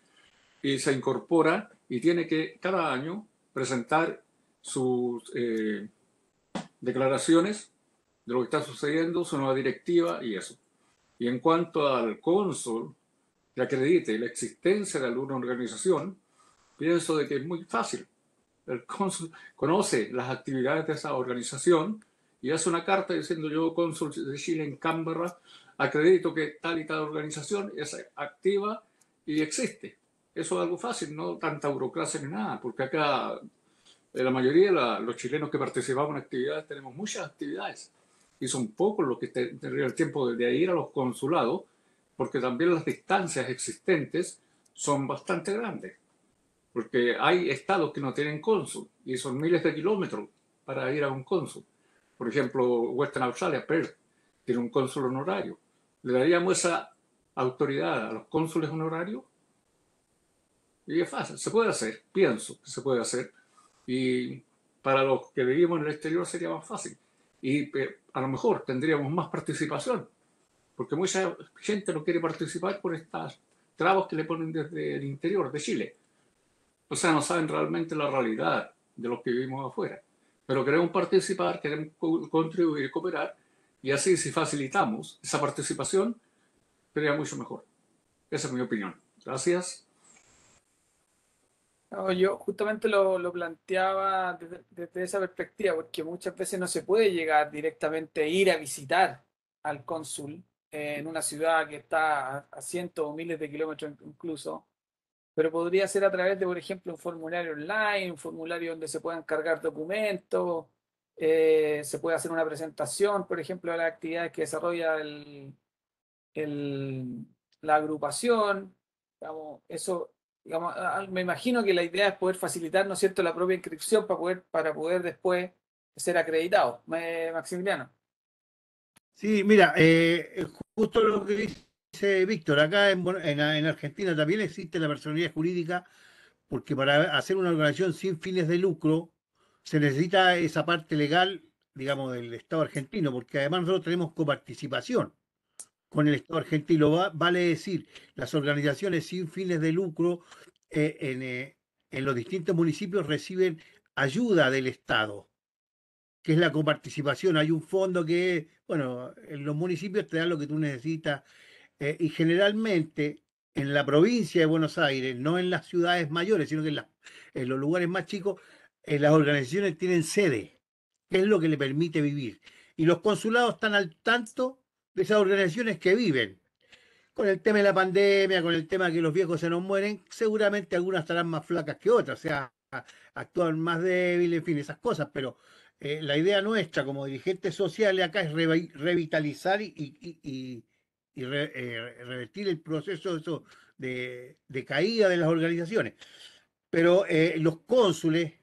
Y se incorpora y tiene que cada año presentar sus declaraciones de lo que está sucediendo, su nueva directiva y eso. Y en cuanto al cónsul que acredite la existencia de alguna organización, pienso de que es muy fácil. El cónsul conoce las actividades de esa organización y hace una carta diciendo: yo, cónsul de Chile en Canberra, acredito que tal y tal organización es activa y existe. Eso es algo fácil, no tanta burocracia ni nada, porque acá la mayoría de los chilenos que participamos en actividades tenemos muchas actividades y son pocos los que tendrían el tiempo de ir a los consulados, porque también las distancias existentes son bastante grandes, porque hay estados que no tienen cónsul y son miles de kilómetros para ir a un cónsul. Por ejemplo, Western Australia, Perth, tiene un cónsul honorario. ¿Le daríamos esa autoridad a los cónsules honorarios? Y es fácil, se puede hacer, pienso que se puede hacer. Y para los que vivimos en el exterior sería más fácil. Y a lo mejor tendríamos más participación, porque mucha gente no quiere participar por estas trabas que le ponen desde el interior de Chile. O sea, no saben realmente la realidad de los que vivimos afuera. Pero queremos participar, queremos contribuir y cooperar, y así, si facilitamos esa participación, sería mucho mejor. Esa es mi opinión. Gracias. No, yo justamente lo planteaba desde esa perspectiva, porque muchas veces no se puede llegar directamente a ir a visitar al cónsul en una ciudad que está a cientos o miles de kilómetros incluso, pero podría ser a través de, por ejemplo, un formulario online, un formulario donde se puedan cargar documentos, se puede hacer una presentación, por ejemplo, de las actividades que desarrolla la agrupación. Digamos, eso, digamos, me imagino que la idea es poder facilitar, ¿no es cierto?, la propia inscripción para poder después ser acreditado. Maximiliano. Sí, mira, justo lo que dice Víctor, acá en Argentina también existe la personalidad jurídica, porque para hacer una organización sin fines de lucro se necesita esa parte legal, digamos, del Estado argentino, porque además nosotros tenemos coparticipación con el Estado argentino. Vale decir, las organizaciones sin fines de lucro en los distintos municipios reciben ayuda del Estado, que es la coparticipación. Hay un fondo que, bueno, en los municipios te dan lo que tú necesitas, y generalmente en la provincia de Buenos Aires, no en las ciudades mayores, sino que en los lugares más chicos, las organizaciones tienen sede, que es lo que le permite vivir. Y los consulados están al tanto de esas organizaciones que viven. Con el tema de la pandemia, con el tema de que los viejos se nos mueren, seguramente algunas estarán más flacas que otras, o sea, actúan más débiles, en fin, esas cosas, pero la idea nuestra como dirigentes sociales acá es revitalizar y revertir el proceso eso de caída de las organizaciones. Pero los cónsules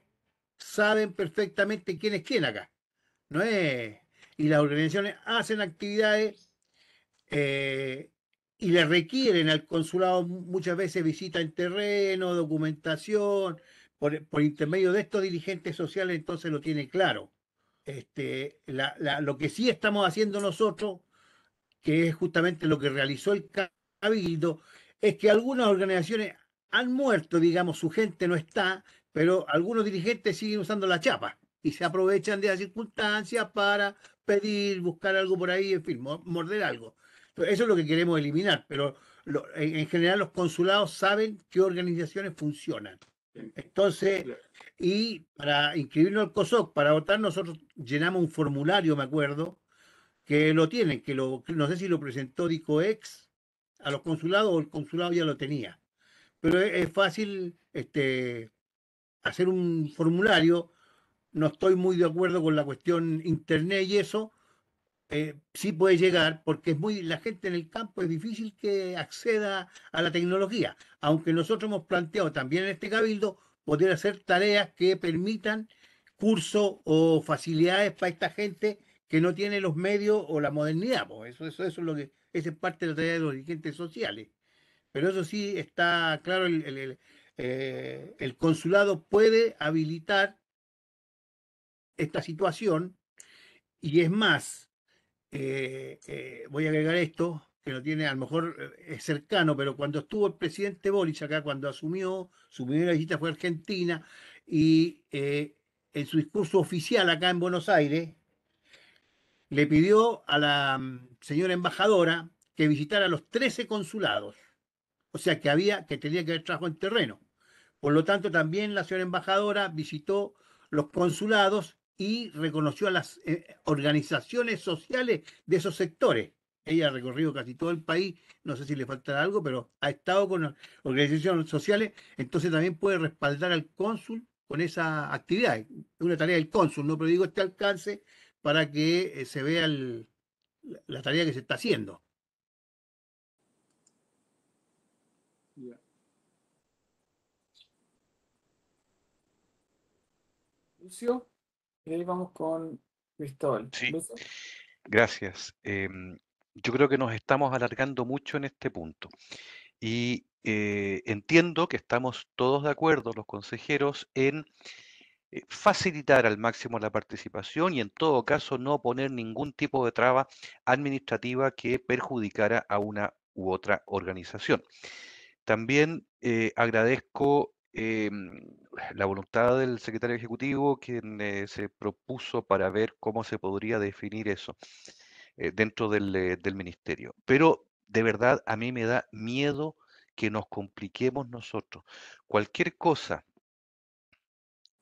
saben perfectamente quién es quién acá, ¿no es? Y las organizaciones hacen actividades, eh, y le requieren al consulado muchas veces visita en terreno, documentación, por intermedio de estos dirigentes sociales, entonces lo tiene claro. Lo que sí estamos haciendo nosotros, que es justamente lo que realizó el Cabildo, es que algunas organizaciones han muerto, digamos, su gente no está, pero algunos dirigentes siguen usando la chapa y se aprovechan de las circunstancias para pedir, buscar algo por ahí, en fin, morder algo. Entonces, eso es lo que queremos eliminar, pero en general los consulados saben qué organizaciones funcionan. Entonces, y para inscribirnos al COSOC, para votar, nosotros llenamos un formulario, me acuerdo, que lo tienen, que no sé si lo presentó DICOEX a los consulados o el consulado ya lo tenía. Pero es fácil hacer un formulario. No estoy muy de acuerdo con la cuestión internet y eso. Sí puede llegar porque la gente en el campo es difícil que acceda a la tecnología. Aunque nosotros hemos planteado también en este cabildo poder hacer tareas que permitan cursos o facilidades para esta gente que no tiene los medios o la modernidad. Pues eso es lo que, esa es parte de la tarea de los dirigentes sociales. Pero eso sí está claro, el consulado puede habilitar esta situación y es más, voy a agregar esto, que no tiene, a lo mejor es cercano, pero cuando estuvo el presidente Boric acá, cuando asumió, su primera visita fue a Argentina, y en su discurso oficial acá en Buenos Aires, le pidió a la señora embajadora que visitara los 13 consulados. O sea que tenía que haber trabajo en terreno. Por lo tanto, también la señora embajadora visitó los consulados y reconoció a las organizaciones sociales de esos sectores. Ella ha recorrido casi todo el país, no sé si le faltará algo, pero ha estado con organizaciones sociales, entonces también puede respaldar al cónsul con esa actividad. Es una tarea del cónsul, no, pero digo este alcance para que se vea la tarea que se está haciendo. Ya. Lucio, y ahí vamos con Cristóbal. Sí, Lucio. gracias. Yo creo que nos estamos alargando mucho en este punto y entiendo que estamos todos de acuerdo, los consejeros, en facilitar al máximo la participación y en todo caso no poner ningún tipo de traba administrativa que perjudicara a una u otra organización. También agradezco la voluntad del secretario ejecutivo, quien se propuso para ver cómo se podría definir eso dentro del ministerio. Pero de verdad a mí me da miedo que nos compliquemos nosotros. Cualquier cosa,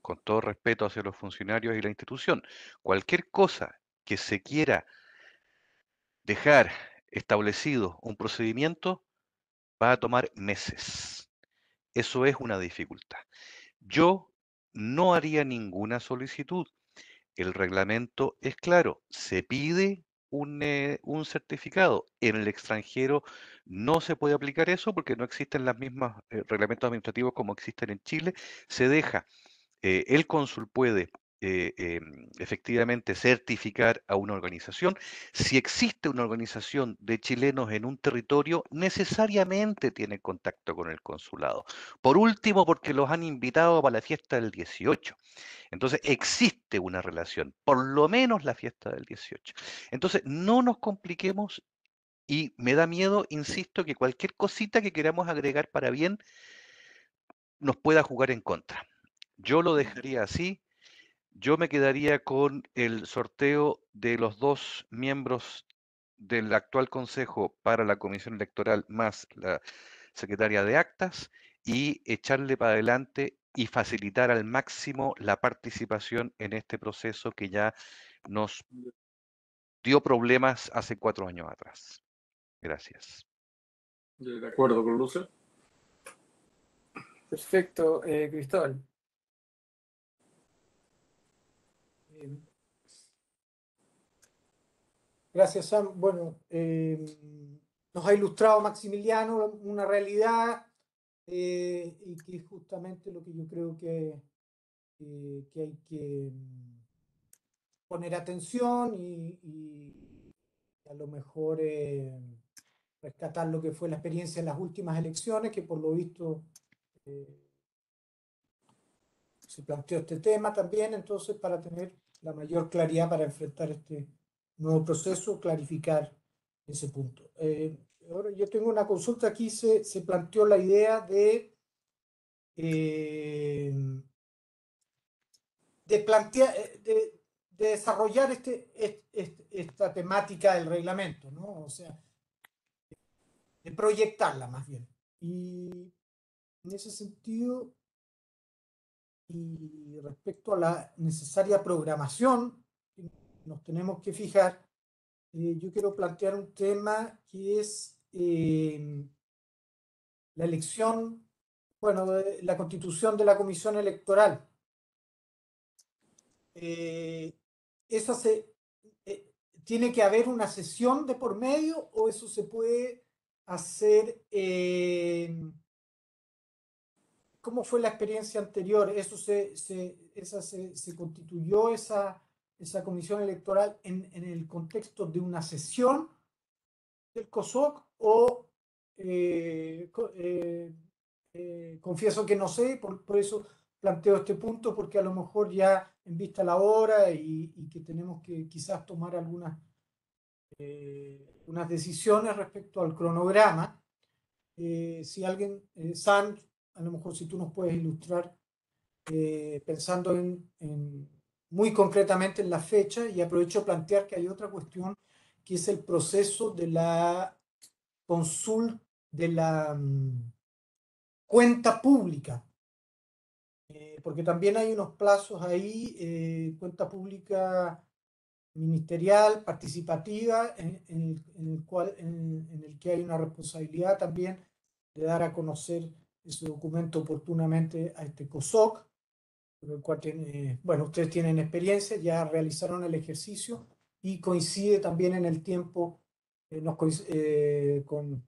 con todo respeto hacia los funcionarios y la institución, cualquier cosa que se quiera dejar establecido un procedimiento va a tomar meses. Eso es una dificultad. Yo no haría ninguna solicitud. El reglamento es claro, se pide un certificado. En el extranjero no se puede aplicar eso porque no existen las mismas reglamentos administrativos como existen en Chile. Se deja, el cónsul puede efectivamente certificar a una organización. Si existe una organización de chilenos en un territorio, necesariamente tiene contacto con el consulado. Por último, porque los han invitado para la fiesta del 18. Entonces, existe una relación, por lo menos la fiesta del 18. Entonces, no nos compliquemos y me da miedo, insisto, que cualquier cosita que queramos agregar para bien nos pueda jugar en contra. Yo lo dejaría así. Yo me quedaría con el sorteo de los 2 miembros del actual Consejo para la Comisión Electoral más la secretaria de Actas y echarle para adelante y facilitar al máximo la participación en este proceso que ya nos dio problemas hace 4 años atrás. Gracias. De acuerdo con Lucio. Perfecto, Cristóbal. Gracias, Sam. Bueno, nos ha ilustrado Maximiliano una realidad y que es justamente lo que yo creo que hay que poner atención y a lo mejor rescatar lo que fue la experiencia en las últimas elecciones, que por lo visto se planteó este tema también, entonces para tener la mayor claridad para enfrentar este nuevo proceso, clarificar ese punto. Ahora yo tengo una consulta aquí, se planteó la idea de de plantear, de desarrollar esta temática del reglamento, ¿no? O sea, de proyectarla más bien. Y en ese sentido, y respecto a la necesaria programación que nos tenemos que fijar, yo quiero plantear un tema que es la elección, bueno, la constitución de la comisión electoral. Eso tiene que haber una sesión de por medio o eso se puede hacer. ¿Cómo fue la experiencia anterior? ¿Eso se constituyó esa comisión electoral en el contexto de una sesión del COSOC o confieso que no sé, por eso planteo este punto, porque a lo mejor ya en vista la hora y que tenemos que quizás tomar algunas unas decisiones respecto al cronograma. Si alguien, San, a lo mejor si tú nos puedes ilustrar pensando muy concretamente en la fecha, y aprovecho a plantear que hay otra cuestión que es el proceso de la consulta de la cuenta pública, porque también hay unos plazos ahí, cuenta pública ministerial, participativa, en el que hay una responsabilidad también de dar a conocer ese documento oportunamente a este COSOC, con el cual bueno, ustedes tienen experiencia, ya realizaron el ejercicio y coincide también en el tiempo con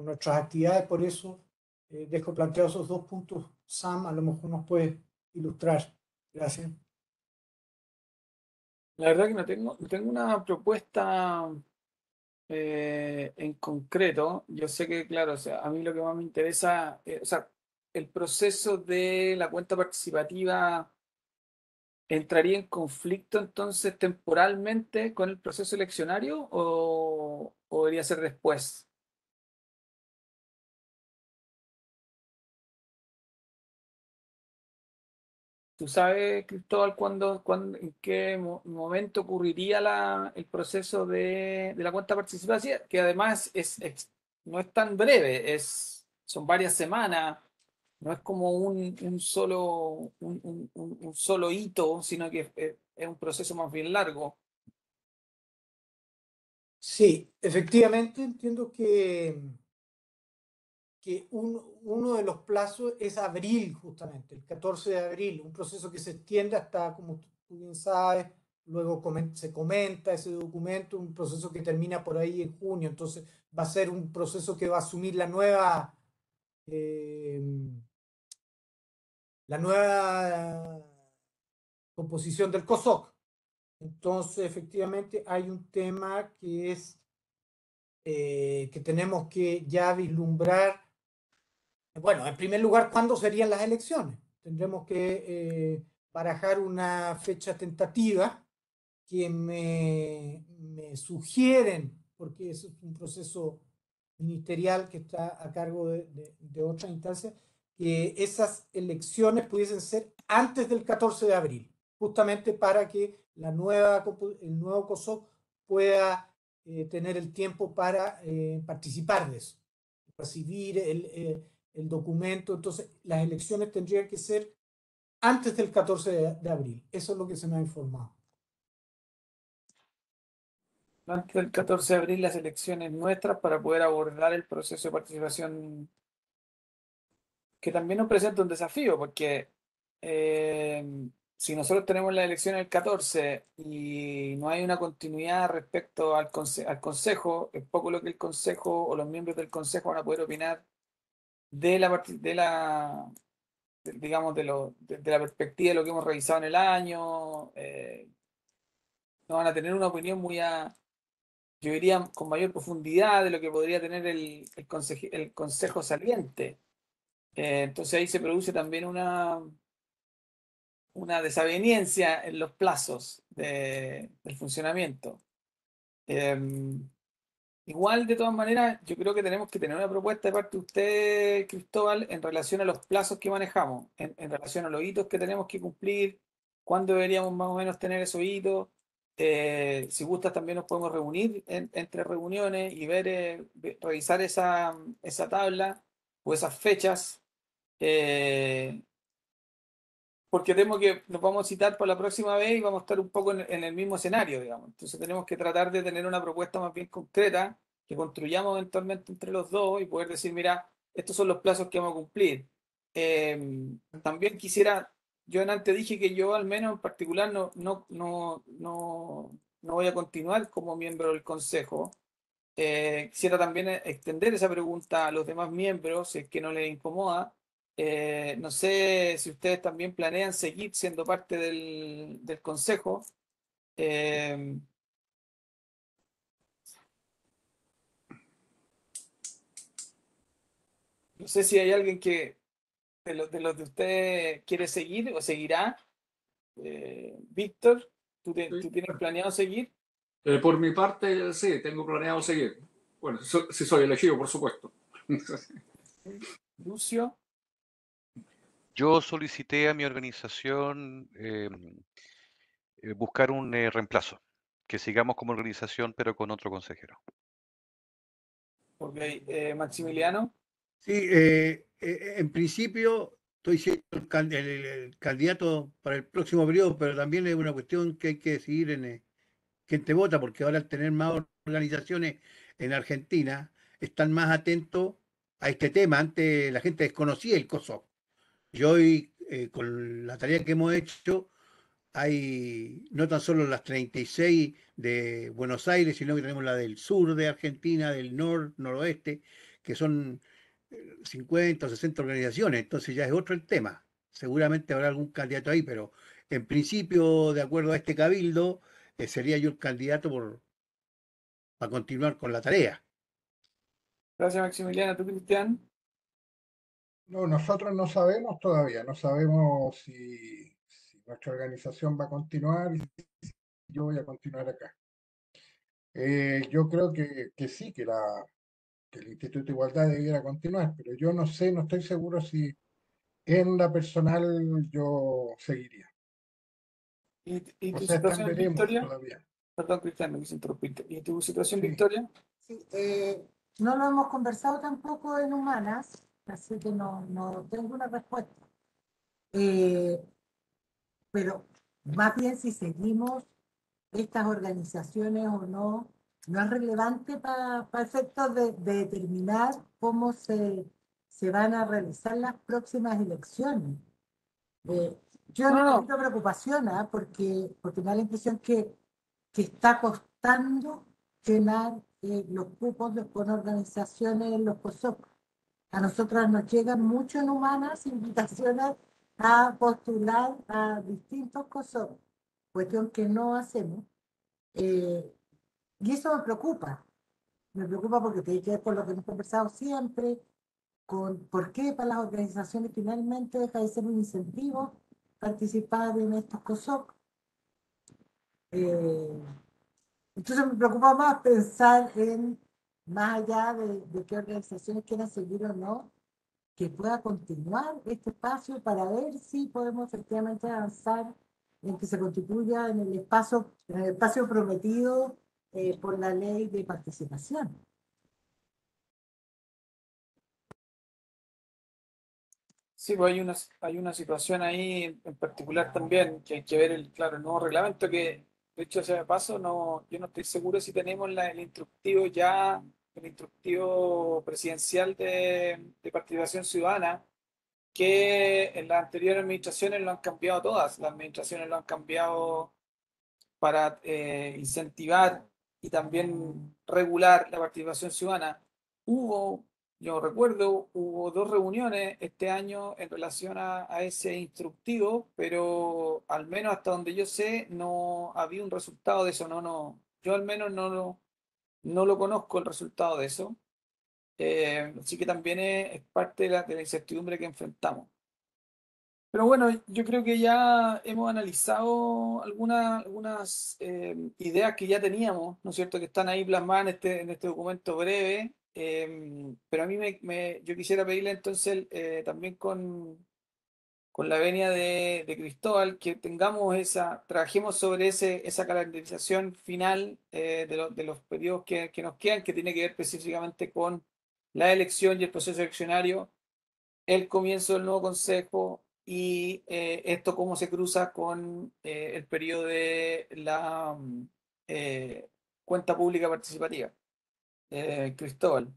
nuestras actividades, por eso dejo planteados esos dos puntos. Sam, a lo mejor nos puede ilustrar. Gracias. La verdad que no tengo una propuesta en concreto. Yo sé que, claro, o sea, a mí lo que más me interesa, o sea, el proceso de la cuenta participativa entraría en conflicto entonces temporalmente con el proceso eleccionario o debería ser después. ¿Tú sabes, Cristóbal, en qué momento ocurriría el proceso de la cuenta participativa? Que además no es tan breve, son varias semanas, no es como un solo hito, sino que es un proceso más bien largo. Sí, efectivamente entiendo que uno de los plazos es abril, justamente, el 14 de abril, un proceso que se extiende hasta, como tú bien sabes, luego se comenta ese documento, un proceso que termina por ahí en junio, entonces va a ser un proceso que va a asumir eh, la nueva composición del COSOC. Entonces, efectivamente, hay un tema que es que tenemos que ya vislumbrar. Bueno, en primer lugar, ¿cuándo serían las elecciones? Tendremos que barajar una fecha tentativa que me sugieren, porque es un proceso ministerial que está a cargo de otra instancia, que esas elecciones pudiesen ser antes del 14 de abril, justamente para que el nuevo COSOC pueda tener el tiempo para participar de eso, recibir el documento. Entonces, las elecciones tendrían que ser antes del 14 de abril. Eso es lo que se me ha informado. Antes del 14 de abril las elecciones nuestras para poder abordar el proceso de participación, que también nos presenta un desafío, porque si nosotros tenemos la elección el 14 y no hay una continuidad respecto al Consejo, es poco lo que el Consejo o los miembros del Consejo van a poder opinar digamos, de la perspectiva de lo que hemos revisado en el año. No van a tener una opinión yo diría, con mayor profundidad de lo que podría tener el consejo saliente. Entonces ahí se produce también una desaveniencia en los plazos del funcionamiento. Igual, de todas maneras, yo creo que tenemos que tener una propuesta de parte de usted, Cristóbal, en relación a los plazos que manejamos, en relación a los hitos que tenemos que cumplir, cuándo deberíamos más o menos tener esos hitos. Si gustas, también nos podemos reunir entre reuniones y ver, revisar esa tabla o esas fechas, eh, porque temo que nos vamos a citar para la próxima vez y vamos a estar un poco en el mismo escenario, digamos. Entonces tenemos que tratar de tener una propuesta más bien concreta que construyamos eventualmente entre los dos y poder decir, mira, estos son los plazos que vamos a cumplir. También quisiera, yo en antes dije que yo al menos en particular no voy a continuar como miembro del Consejo. Quisiera también extender esa pregunta a los demás miembros, si es que no les incomoda. No sé si ustedes también planean seguir siendo parte del consejo. Eh, no sé si hay alguien que de los de ustedes quiere seguir o seguirá. Víctor, Sí. ¿tú tienes planeado seguir? Por mi parte, sí, tengo planeado seguir. Bueno, si soy elegido, por supuesto. Lucio, Yo solicité a mi organización buscar un reemplazo, que sigamos como organización, pero con otro consejero. ok, Maximiliano, Sí, en principio estoy siendo el candidato para el próximo periodo, pero también es una cuestión que hay que decidir en quién te vota, porque ahora al tener más organizaciones en Argentina, están más atentos a este tema. Antes la gente desconocía el COSOC. Y hoy, con la tarea que hemos hecho, hay no tan solo las 36 de Buenos Aires, sino que tenemos la del sur de Argentina, del noroeste, que son 50 o 60 organizaciones, entonces ya es otro el tema. Seguramente habrá algún candidato ahí, pero en principio, de acuerdo a este cabildo, sería yo el candidato para continuar con la tarea. gracias Maximiliano, ¿tú, Cristian? No, nosotros no sabemos todavía, no sabemos si nuestra organización va a continuar y si yo voy a continuar acá. Yo creo que sí, que el Instituto de Igualdad debiera continuar, pero yo no sé, no estoy seguro si en la personal yo seguiría. ¿Y O tu sea, están situación, veremos Victoria? todavía. Perdón, Cristian, no quise interrumpirte. ¿Y tu situación, Sí. Victoria? Sí, no lo hemos conversado tampoco en Humanas, así que no tengo una respuesta. Eh, pero más bien si seguimos estas organizaciones o no, no es relevante para efectos de determinar cómo se van a realizar las próximas elecciones. Yo No, no, no. necesito preocupación, ¿ah? Porque me da la impresión que está costando llenar los cupos con organizaciones en los COSOC. A nosotras nos llegan mucho en Humanas invitaciones a postular a distintos COSOC, cuestión que no hacemos. Eh, y eso me preocupa porque tiene que ver con lo que hemos conversado siempre, con por qué para las organizaciones finalmente deja de ser un incentivo participar en estos COSOC. Eh, entonces me preocupa más pensar en, más allá de qué organizaciones quieran seguir o no, que pueda continuar este espacio para ver si podemos efectivamente avanzar en que se constituya en el espacio prometido por la ley de participación. Sí, pues hay una situación ahí en particular también que hay que ver claro, el nuevo reglamento que, de hecho, sea de paso, yo no estoy seguro si tenemos el instructivo presidencial de participación ciudadana, que en las anteriores administraciones lo han cambiado todas. Las administraciones lo han cambiado para incentivar y también regular la participación ciudadana. Yo recuerdo, hubo 2 reuniones este año en relación a ese instructivo, pero al menos hasta donde yo sé no había un resultado de eso. Yo al menos no lo conozco el resultado de eso. Así que también es parte de la incertidumbre que enfrentamos. Pero bueno, yo creo que ya hemos analizado algunas ideas que ya teníamos, ¿no es cierto?, que están ahí plasmadas en este documento breve. Pero a mí yo quisiera pedirle entonces también con la venia de Cristóbal que trabajemos sobre esa calendarización final de los periodos que nos quedan, que tiene que ver específicamente con la elección y el proceso eleccionario, el comienzo del nuevo consejo y esto cómo se cruza con el periodo de la eh, cuenta pública participativa. Cristóbal.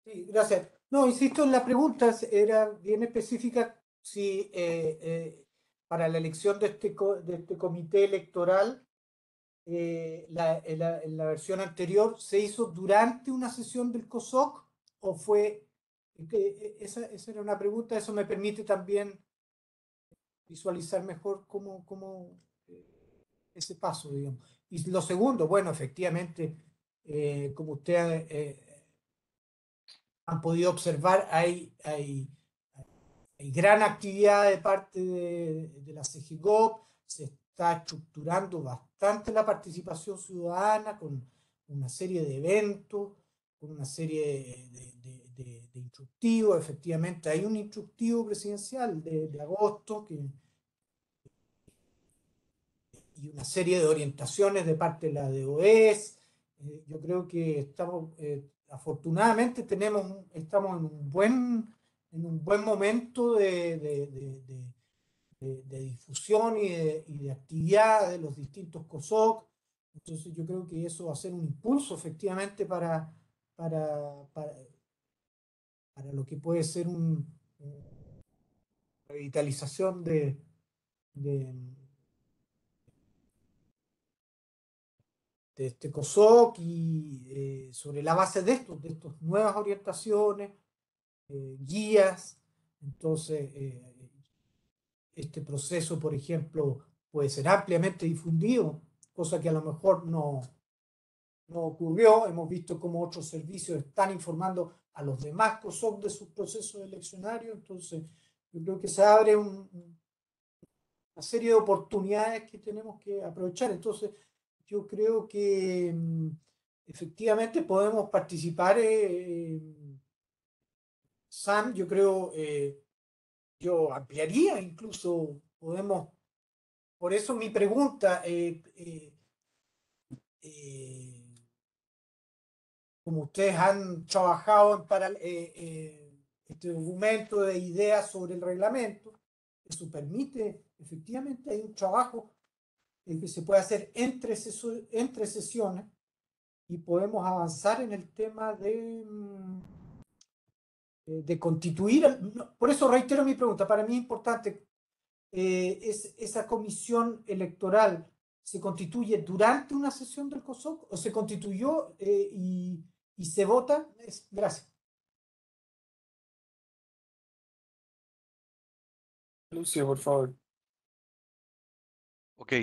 Sí, gracias. No, insisto en la pregunta, era bien específica si para la elección de de este comité electoral, en la versión anterior se hizo durante una sesión del COSOC o fue, esa era una pregunta, eso me permite también visualizar mejor ese paso, digamos. Y lo segundo, bueno, efectivamente, como usted han podido observar, hay gran actividad de parte de la CGGOP, se está estructurando bastante la participación ciudadana con una serie de eventos, con una serie de instructivos. Efectivamente, hay un instructivo presidencial de agosto y una serie de orientaciones de parte de la DOES. Yo creo que afortunadamente estamos en un buen momento de difusión y de actividad de los distintos COSOC. Entonces yo creo que eso va a ser un impulso efectivamente para, para, para lo que puede ser una revitalización de, de este COSOC y sobre la base de estas nuevas orientaciones, guías. Entonces, este proceso, por ejemplo, puede ser ampliamente difundido, cosa que a lo mejor no ocurrió. Hemos visto cómo otros servicios están informando a los demás COSOC de sus procesos eleccionarios. Entonces, yo creo que se abre una serie de oportunidades que tenemos que aprovechar. Entonces, yo creo que efectivamente podemos participar. Sam, yo creo, yo ampliaría incluso, por eso mi pregunta, como ustedes han trabajado este documento de ideas sobre el reglamento, eso permite, efectivamente, hay un trabajo que se puede hacer entre sesiones y podemos avanzar en el tema de constituir. Por eso reitero mi pregunta, para mí es importante, esa comisión electoral se constituye durante una sesión del COSOC o se constituyó y se vota. Gracias. Lucio, por favor. Ok,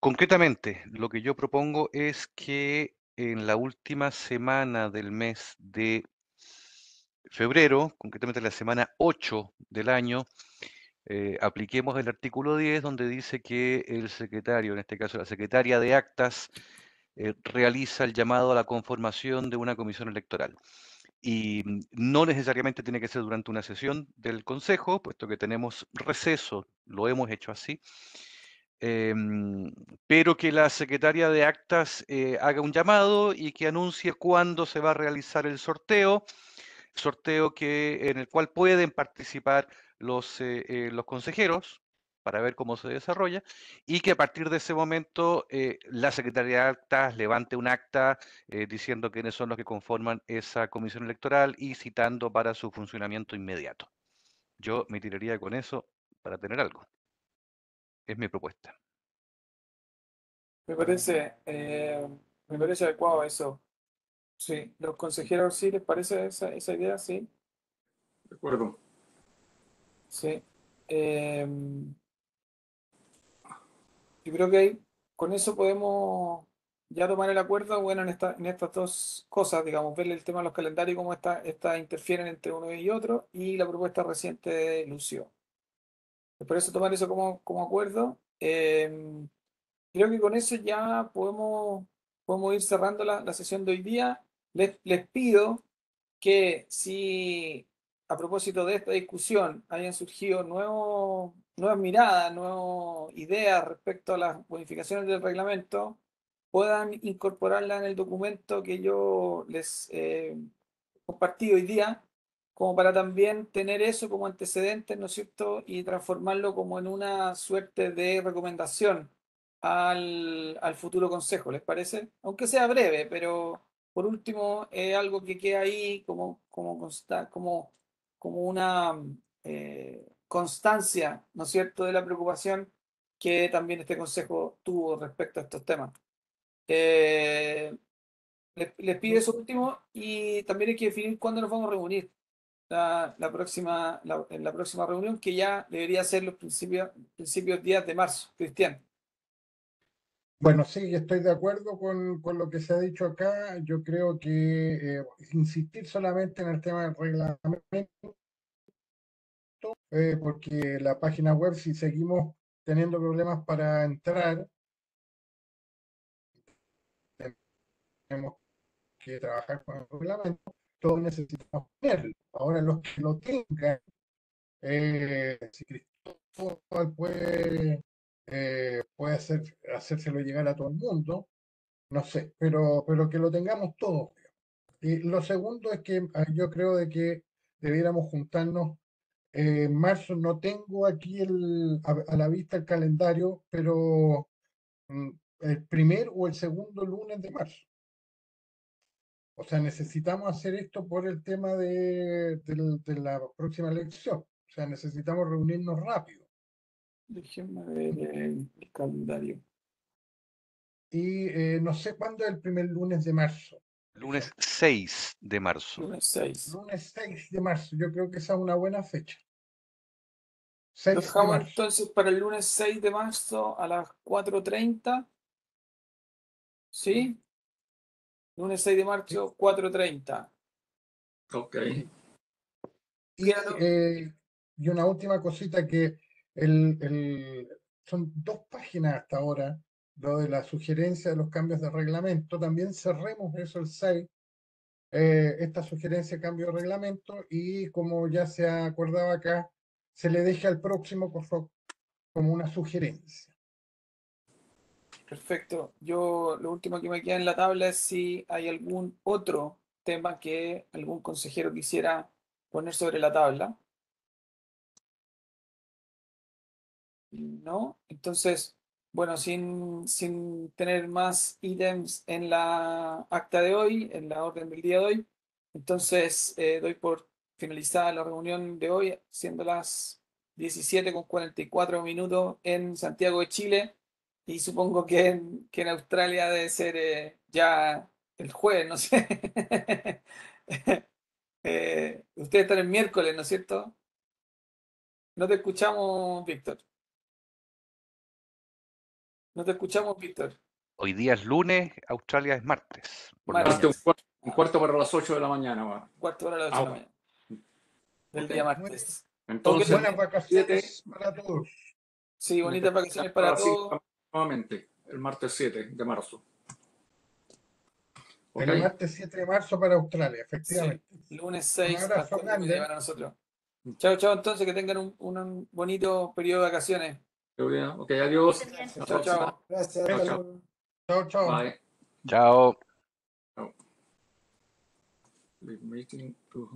concretamente, lo que yo propongo es que en la última semana del mes de febrero, concretamente la semana 8 del año, apliquemos el artículo 10, donde dice que el secretario, en este caso la secretaria de actas, realiza el llamado a la conformación de una comisión electoral. Y no necesariamente tiene que ser durante una sesión del Consejo, puesto que tenemos receso, lo hemos hecho así. Pero que la secretaria de actas haga un llamado y que anuncie cuándo se va a realizar el sorteo en el cual pueden participar los consejeros para ver cómo se desarrolla, y que a partir de ese momento la Secretaría de Actas levante un acta diciendo quiénes son los que conforman esa comisión electoral y citando para su funcionamiento inmediato. Yo me tiraría con eso para tener algo. Es mi propuesta. Me me parece adecuado eso. Sí, los consejeros sí les parece esa idea, sí. De acuerdo. Sí. Yo creo que con eso podemos ya tomar el acuerdo, bueno, en estas dos cosas, digamos, ver el tema de los calendarios y cómo interfieren entre uno y otro, y la propuesta reciente de Lucio. Por eso tomar eso como acuerdo. Creo que con eso ya podemos ir cerrando la sesión de hoy día. Les pido que si a propósito de esta discusión hayan surgido nuevas miradas, nuevas ideas respecto a las modificaciones del reglamento, puedan incorporarla en el documento que yo les compartí hoy día, como para también tener eso como antecedentes, ¿no es cierto? Y transformarlo como en una suerte de recomendación al futuro consejo, ¿les parece? Aunque sea breve, pero por último, algo que queda ahí como una constancia, ¿no es cierto?, de la preocupación que también este consejo tuvo respecto a estos temas. Les pido eso último y también hay que definir cuándo nos vamos a reunir en la próxima reunión, que ya debería ser los principios días de marzo. Cristian. Bueno, sí, estoy de acuerdo con lo que se ha dicho acá. Yo creo que insistir solamente en el tema del reglamento, porque la página web, si seguimos teniendo problemas para entrar, tenemos que trabajar con el reglamento, todos necesitamos tenerlo. Ahora los que lo tengan, si Cristóbal puede hacérselo llegar a todo el mundo, no sé, pero que lo tengamos todos. Y lo segundo es que yo creo de que debiéramos juntarnos en marzo. No tengo aquí a la vista el calendario, pero el primer o el segundo lunes de marzo. O sea, necesitamos hacer esto por el tema de la próxima elección. O sea, necesitamos reunirnos rápido. Déjenme ver el calendario. Y no sé cuándo es el primer lunes de marzo. Lunes 6 de marzo. Lunes 6. Lunes 6 de marzo. Yo creo que esa es una buena fecha. Lo 6 de dejamos marzo. entonces para el lunes 6 de marzo a las 4:30. ¿Sí? Lunes 6 de marzo, 4:30. Ok. Y, y una última cosita que son 2 páginas hasta ahora, lo de la sugerencia de los cambios de reglamento. También cerremos eso el 6, esta sugerencia de cambio de reglamento, y como ya se ha acordado acá, se le deje al próximo como una sugerencia. Perfecto. Yo lo último que me queda en la tabla es si hay algún otro tema que algún consejero quisiera poner sobre la tabla. ¿No? Entonces, bueno, sin tener más ítems en la acta de hoy, en la orden del día de hoy, entonces doy por finalizada la reunión de hoy, siendo las 17:44 en Santiago de Chile, y supongo que en Australia debe ser ya el jueves, no sé. Ustedes están el miércoles, ¿no es cierto? No te escuchamos, Víctor. No te escuchamos, Víctor. Hoy día es lunes, Australia es martes. Por la Martes. mañana. Un cuarto para las 8 de la mañana. Va. Cuarto hora a las 8 de la mañana. Del Ok. día martes. Entonces, Buenas 7, vacaciones para todos. Sí, bonitas vacaciones para todos. nuevamente, el martes 7 de marzo. Ok. El martes 7 de marzo para Australia, Sí, efectivamente. lunes Un 6 abrazo para grande. para nosotros. Chao, chao, entonces que tengan un bonito periodo de vacaciones. Ok, adiós. Chao, chao. Gracias. Chao, hasta chao. luego. Chao, chao. Bye. Chao. Chao. Meeting to